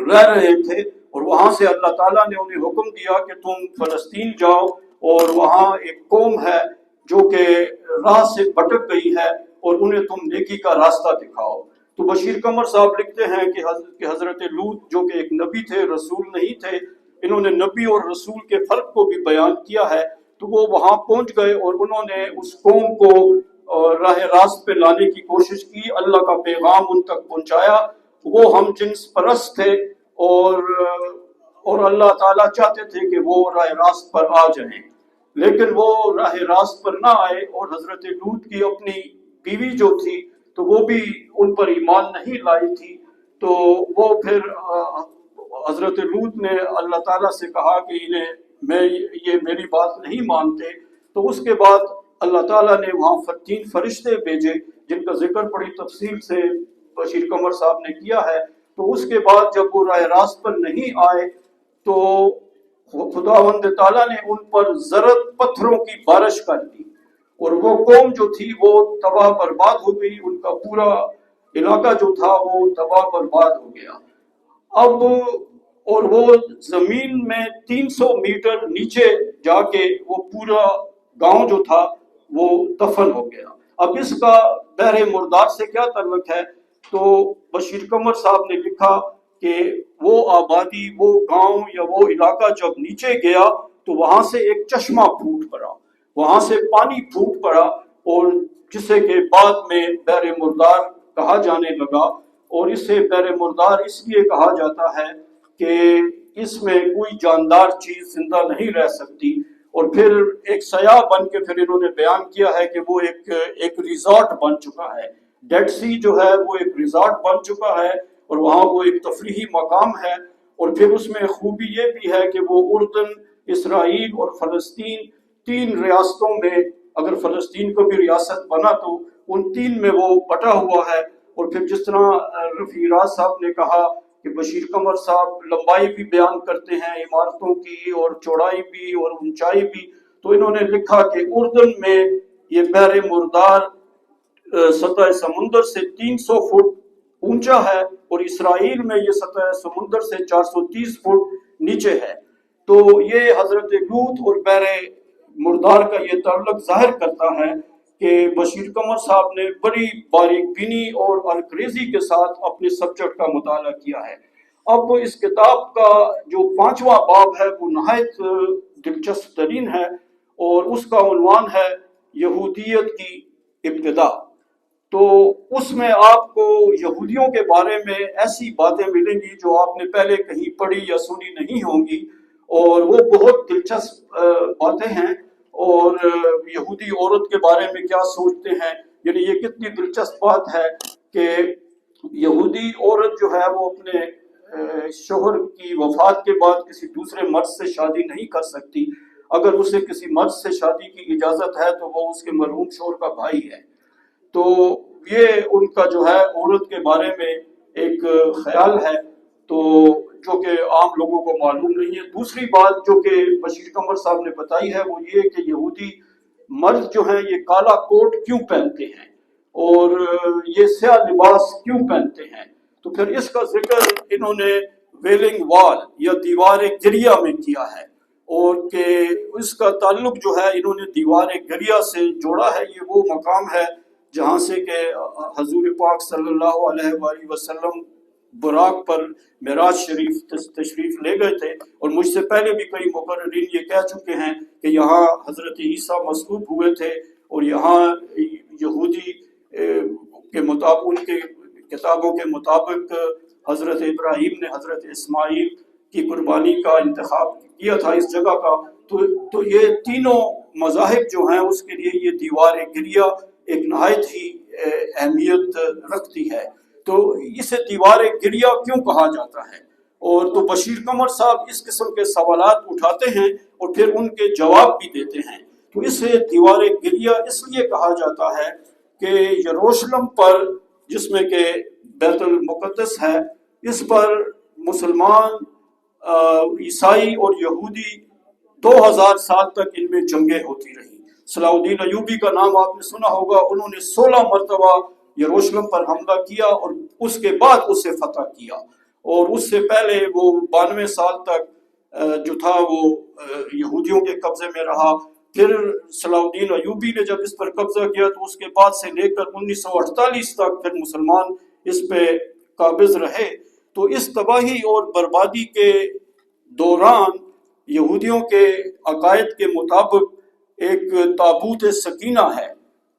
رہ رہے تھے، اور وہاں سے اللہ تعالیٰ نے انہیں حکم دیا کہ تم فلسطین جاؤ، اور وہاں ایک قوم ہے جو کہ راہ سے بھٹک گئی ہے، اور انہیں تم نیکی کا راستہ دکھاؤ۔ تو بشیر قمر صاحب لکھتے ہیں کہ حضرت لوط جو کہ ایک نبی تھے، رسول نہیں تھے، انہوں نے نبی اور رسول کے فرق کو بھی بیان کیا ہے، تو وہ وہاں پہنچ گئے اور انہوں نے اس قوم کو راہ راست پہ لانے کی کوشش کی، اللہ کا پیغام ان تک پہنچایا۔ وہ ہم جنس پرست تھے، اور اللہ تعالیٰ چاہتے تھے کہ وہ راہ راست پر آ جائیں، لیکن وہ راہ راست پر نہ آئے، اور حضرت لوط کی اپنی بیوی جو تھی تو وہ بھی ان پر ایمان نہیں لائی تھی، تو وہ پھر حضرت لوط نے اللہ تعالیٰ سے کہا کہ یہ میری بات نہیں مانتے، تو اس کے بعد اللہ تعالیٰ نے وہاں 3 فرشتے بھیجے جن کا ذکر بڑی تفصیل سے بشیر قمر صاحب نے کیا ہے۔ تو اس کے بعد جب وہ راہ راست پر نہیں آئے تو خداوند تعالیٰ نے ان پر زرد پتھروں کی بارش کر دی، اور وہ قوم جو تھی وہ تباہ برباد ہو گئی، ان کا پورا علاقہ جو تھا وہ تباہ برباد ہو گیا۔ اب اور وہ زمین میں 300 میٹر نیچے جا کے وہ پورا گاؤں جو تھا وہ دفن ہو گیا۔ اب اس کا بحر مردار سے کیا تعلق ہے؟ تو بشیر قمر صاحب نے لکھا کہ وہ آبادی، وہ گاؤں یا وہ علاقہ جب نیچے گیا تو وہاں سے ایک چشمہ پھوٹ پڑا، وہاں سے پانی پھوٹ پڑا، اور جسے کہ بعد میں بحر مردار کہا جانے لگا، اور اسے بحر مردار اس لیے کہا جاتا ہے کہ اس میں کوئی جاندار چیز زندہ نہیں رہ سکتی۔ اور پھر ایک سیاح بن کے پھر انہوں نے بیان کیا ہے کہ وہ ایک ریزارٹ بن چکا ہے، ڈیڈ سی جو ہے وہ ایک ریزارٹ بن چکا ہے، اور وہاں وہ ایک تفریحی مقام ہے۔ اور پھر اس میں خوبی یہ بھی ہے کہ وہ اردن، اسرائیل اور فلسطین 3 ریاستوں میں، اگر فلسطین کو بھی ریاست بنا تو ان 3 میں وہ بٹا ہوا ہے۔ اور پھر جس طرح رفیع راز صاحب نے کہا کہ بشیر قمر صاحب لمبائی بھی بیان کرتے ہیں عمارتوں کی اور چوڑائی بھی اور اونچائی بھی. تو انہوں نے لکھا کہ اردن میں یہ بحر مردار سطح سمندر سے 300 فٹ اونچا ہے اور اسرائیل میں یہ سطح سمندر سے 430 فٹ نیچے ہے. تو یہ حضرت لوط اور بحر مردار کا یہ تعلق ظاہر کرتا ہے کہ بشیر قمر صاحب نے بڑی باریک بینی اور عرقریزی کے ساتھ اپنے سبجیکٹ کا مطالعہ کیا ہے. اب اس کتاب کا جو 5واں باب ہے وہ نہایت دلچسپ ترین ہے اور اس کا عنوان ہے یہودیت کی ابتدا. تو اس میں آپ کو یہودیوں کے بارے میں ایسی باتیں ملیں گی جو آپ نے پہلے کہیں پڑھی یا سنی نہیں ہوں گی اور وہ بہت دلچسپ باتیں ہیں. اور یہودی عورت کے بارے میں کیا سوچتے ہیں, یعنی یہ کتنی دلچسپ بات ہے کہ یہودی عورت جو ہے وہ اپنے شوہر کی وفات کے بعد کسی دوسرے مرد سے شادی نہیں کر سکتی. اگر اسے کسی مرد سے شادی کی اجازت ہے تو وہ اس کے مرحوم شوہر کا بھائی ہے. تو یہ ان کا جو ہے عورت کے بارے میں ایک خیال ہے تو جو کہ عام لوگوں کو معلوم نہیں ہے. دوسری بات جو کہ بشیر قمر صاحب نے بتائی ہے وہ یہ کہ یہودی مرد جو ہیں یہ کالا کوٹ کیوں پہنتے ہیں اور یہ سیاہ لباس کیوں پہنتے ہیں. تو پھر اس کا ذکر انہوں نے ویلنگ وال یا دیوار گریا میں کیا ہے اور کہ اس کا تعلق جو ہے انہوں نے دیوار گریا سے جوڑا ہے. یہ وہ مقام ہے جہاں سے کہ حضور پاک صلی اللہ علیہ وآلہ وسلم براق پر معراج شریف تشریف لے گئے تھے اور مجھ سے پہلے بھی کئی مقررین یہ کہہ چکے ہیں کہ یہاں حضرت عیسیٰ مصلوب ہوئے تھے اور یہاں یہودی کے مطابق ان کے کتابوں کے مطابق حضرت ابراہیم نے حضرت اسماعیل کی قربانی کا انتخاب کیا تھا اس جگہ کا. تو یہ تینوں مذاہب جو ہیں اس کے لیے یہ دیوار گریا ایک نہایت ہی اہمیت رکھتی ہے. تو اسے دیوار گریا کیوں کہا جاتا ہے اور تو بشیر قمر صاحب اس قسم کے سوالات اٹھاتے ہیں اور پھر ان کے جواب بھی دیتے ہیں. تو اسے دیوار گریا اس لیے کہا جاتا ہے کہ یروشلم پر جس میں کہ بیت المقدس ہے اس پر مسلمان عیسائی اور یہودی 2000 سال تک ان میں جنگیں ہوتی رہی. صلاح الدین ایوبی کا نام آپ نے سنا ہوگا. انہوں نے 16 مرتبہ یروشلم پر حملہ کیا اور اس کے بعد اسے فتح کیا اور اس سے پہلے وہ 92 سال تک جو تھا وہ یہودیوں کے قبضے میں رہا. پھر صلاح الدین ایوبی نے جب اس پر قبضہ کیا تو اس کے بعد سے لے کر 1948 تک پھر مسلمان اس پہ قابض رہے. تو اس تباہی اور بربادی کے دوران یہودیوں کے عقائد کے مطابق ایک تابوت سکینہ ہے.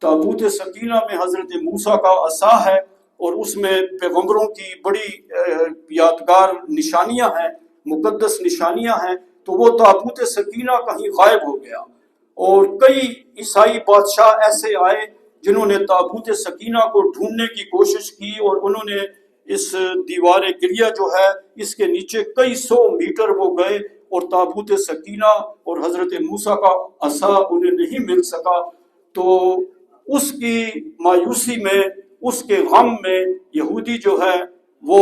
تابوت سکینہ میں حضرت موسیٰ کا عصا ہے اور اس میں پیغمبروں کی بڑی یادگار نشانیاں ہیں, مقدس نشانیاں ہیں. تو وہ تابوت سکینہ کہیں غائب ہو گیا اور کئی عیسائی بادشاہ ایسے آئے جنہوں نے تابوت سکینہ کو ڈھونڈنے کی کوشش کی اور انہوں نے اس دیوار گریا جو ہے اس کے نیچے کئی 100 میٹر وہ گئے اور تابوت سکینہ اور حضرت موسیٰ کا عصا انہیں نہیں مل سکا. تو اس کی مایوسی میں, اس کے غم میں یہودی جو ہے وہ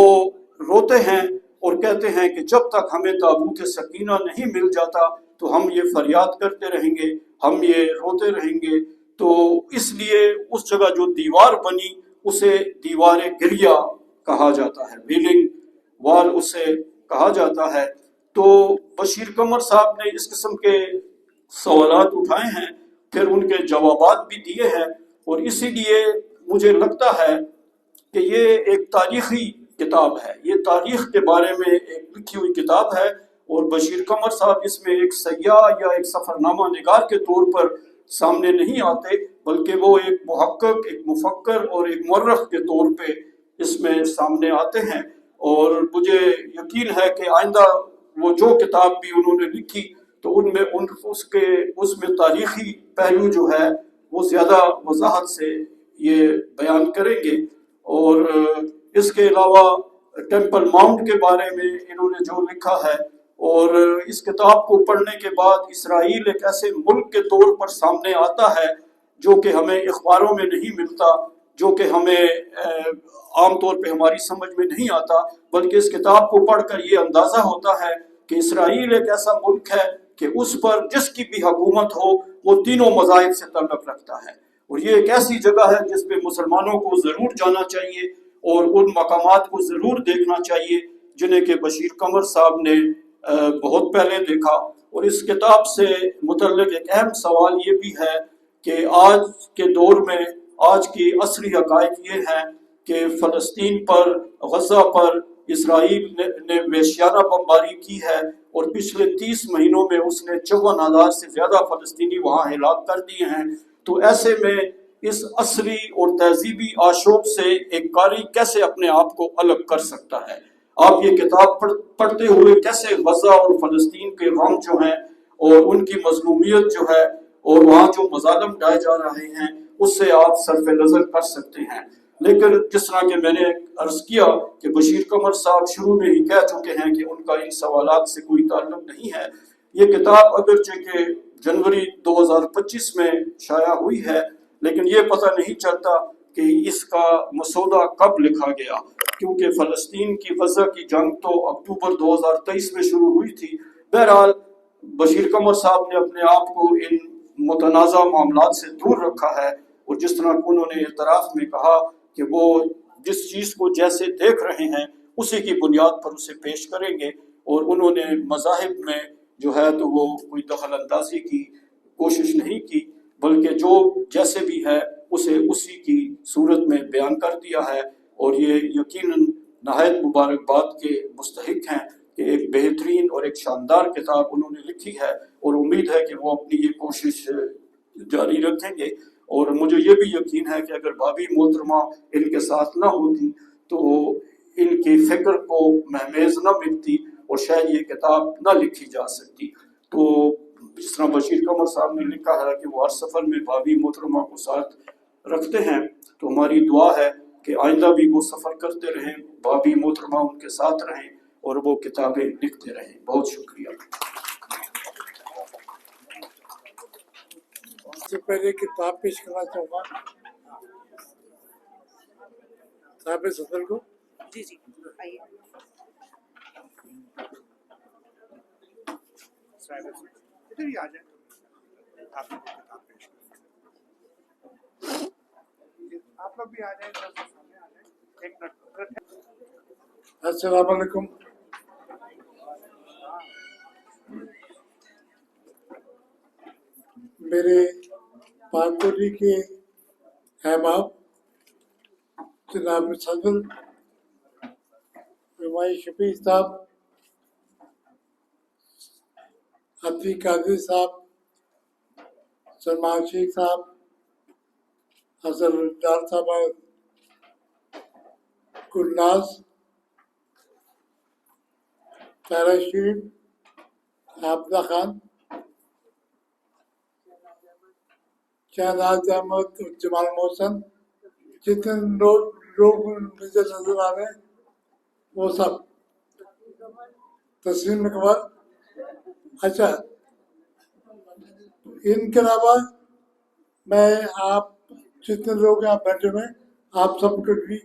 روتے ہیں اور کہتے ہیں کہ جب تک ہمیں تابوت سکینہ نہیں مل جاتا تو ہم یہ فریاد کرتے رہیں گے, ہم یہ روتے رہیں گے. تو اس لیے اس جگہ جو دیوار بنی اسے دیوار گریا کہا جاتا ہے, ویلنگ وال اسے کہا جاتا ہے. تو بشیر قمر صاحب نے اس قسم کے سوالات اٹھائے ہیں, پھر ان کے جوابات بھی دیے ہیں اور اسی لیے مجھے لگتا ہے کہ یہ ایک تاریخی کتاب ہے. یہ تاریخ کے بارے میں ایک لکھی ہوئی کتاب ہے اور بشیر قمر صاحب اس میں ایک سیاح یا ایک سفر نامہ نگار کے طور پر سامنے نہیں آتے بلکہ وہ ایک محقق, ایک مفکر اور ایک مورخ کے طور پہ اس میں سامنے آتے ہیں. اور مجھے یقین ہے کہ آئندہ وہ جو کتاب بھی انہوں نے لکھی تو ان میں اس میں تاریخی پہلو جو ہے وہ زیادہ وضاحت سے یہ بیان کریں گے. اور اس کے علاوہ ٹیمپل ماؤنٹ کے بارے میں انہوں نے جو لکھا ہے اور اس کتاب کو پڑھنے کے بعد اسرائیل ایک ایسے ملک کے طور پر سامنے آتا ہے جو کہ ہمیں اخباروں میں نہیں ملتا جو کہ ہمیں عام طور پہ ہماری سمجھ میں نہیں آتا، بلکہ اس کتاب کو پڑھ کر یہ اندازہ ہوتا ہے کہ اسرائیل ایک ایسا ملک ہے کہ اس پر جس کی بھی حکومت ہو وہ تینوں مذاہب سے تعلق رکھتا ہے، اور یہ ایک ایسی جگہ ہے جس پہ مسلمانوں کو ضرور جانا چاہیے اور ان مقامات کو ضرور دیکھنا چاہیے جنہیں کہ بشیر قمر صاحب نے بہت پہلے دیکھا۔ اور اس کتاب سے متعلق ایک اہم سوال یہ بھی ہے کہ آج کے دور میں آج کی عصری حقائق یہ ہیں کہ فلسطین پر، غزہ پر اسرائیل نے وحشیانہ بمباری کی ہے، اور پچھلے 30 مہینوں میں اس نے 54,000 سے زیادہ فلسطینی وہاں ہلاک کر دیے ہیں۔ تو ایسے میں اس عصری اور تہذیبی آشوب سے ایک قاری کیسے اپنے آپ کو الگ کر سکتا ہے؟ آپ یہ کتاب پڑھتے ہوئے کیسے غزہ اور فلسطین کے غم جو ہیں اور ان کی مظلومیت جو ہے اور وہاں جو مظالم ڈھائے جا رہے ہیں اس سے آپ صرف نظر کر سکتے ہیں؟ لیکن جس طرح کہ میں نے عرض کیا کہ بشیر قمر صاحب شروع میں ہی کہہ چکے ہیں کہ ان کا ان سوالات سے کوئی تعلق نہیں ہے۔ یہ کتاب اگرچہ کہ جنوری 2025 میں شائع ہوئی ہے، لیکن یہ پتہ نہیں چلتا کہ اس کا مسودہ کب لکھا گیا، کیونکہ فلسطین کی غزہ کی جنگ تو اکتوبر 2023 میں شروع ہوئی تھی۔ بہرحال بشیر قمر صاحب نے اپنے آپ کو ان متنازع معاملات سے دور رکھا ہے، اور جس طرح انہوں نے اعتراف میں کہا کہ وہ جس چیز کو جیسے دیکھ رہے ہیں اسی کی بنیاد پر اسے پیش کریں گے، اور انہوں نے مذاہب میں جو ہے تو وہ کوئی دخل اندازی کی کوشش نہیں کی، بلکہ جو جیسے بھی ہے اسے اسی کی صورت میں بیان کر دیا ہے، اور یہ یقیناً نہایت مبارکباد کے مستحق ہیں کہ ایک بہترین اور ایک شاندار کتاب انہوں نے لکھی ہے، اور امید ہے کہ وہ اپنی یہ کوشش جاری رکھیں گے۔ اور مجھے یہ بھی یقین ہے کہ اگر بھابھی محترمہ ان کے ساتھ نہ ہوتی تو ان کی فکر کو مہمیز نہ ملتی اور شاید یہ کتاب نہ لکھی جا سکتی۔ تو جس طرح بشیر قمر صاحب نے لکھا ہے کہ وہ ہر سفر میں بھابھی محترمہ کو ساتھ رکھتے ہیں، تو ہماری دعا ہے کہ آئندہ بھی وہ سفر کرتے رہیں، بھابھی محترمہ ان کے ساتھ رہیں اور وہ کتابیں لکھتے رہیں۔ بہت شکریہ۔ سے پہلے کتاب پیش کرنا چاہوں گا صاحب صدر کو۔ جی آئیے۔ ادھر ہی آ جائیں، آپ لوگ کتاب پیش کریں، آپ لوگ بھی آ جائیں، سامنے آ جائیں، ایک منٹ۔ السلام علیکم۔ میرے پاکوری کے احباب جناب صدر رمائی شفیع صاحب، عتیق قادری صاحب، سلمان شیخ صاحب، حسن ڈار صاحب، گلناز، طاہرہ شریف، حافظہ خان، شہناز احمد، جمال محسن، جتنے لوگ مجھے نظر آ رہے ہیں وہ سب، تسلیم اکبر۔ اچھا، ان کے علاوہ میں آپ جتنے لوگ یہاں بیٹھے ہوئے آپ سب کے بھی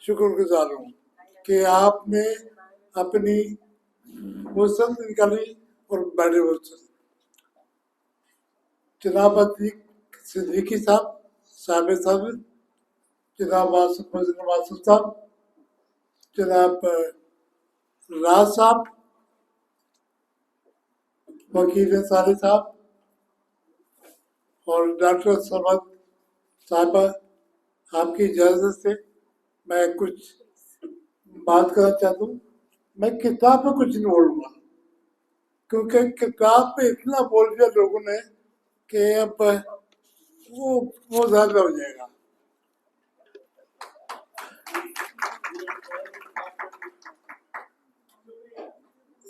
شکر گزار ہوں کہ آپ نے اپنی فرصت نکالی اور بیٹھے ہوئے۔ جناب عتیق صدیقی صاحب، صاحب صدر، جناب واصف صاحب، جناب راز صاحب، وکیل انصاری صاحب اور ڈاکٹر سمد صاحبہ، آپ کی اجازت سے میں کچھ بات کرنا چاہتا ہوں۔ میں کتاب پہ کچھ نہیں بولوں گا کیونکہ کتاب پہ اتنا بول دیا لوگوں نے کہ اب وہ زیادہ ہو جائے گا۔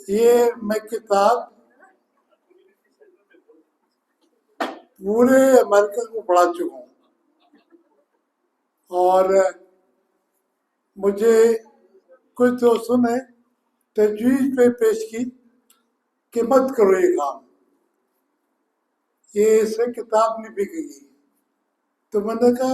یہ میں کتاب پورے امریکہ کو پڑھا چکا ہوں، اور مجھے کچھ دوستوں نے تجویز پہ پیش کی کہ مت کرو یہ کام، یہ اس سے کتاب نہیں بکے گی۔ تو میں نے کہا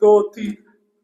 2 3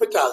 50,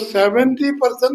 70%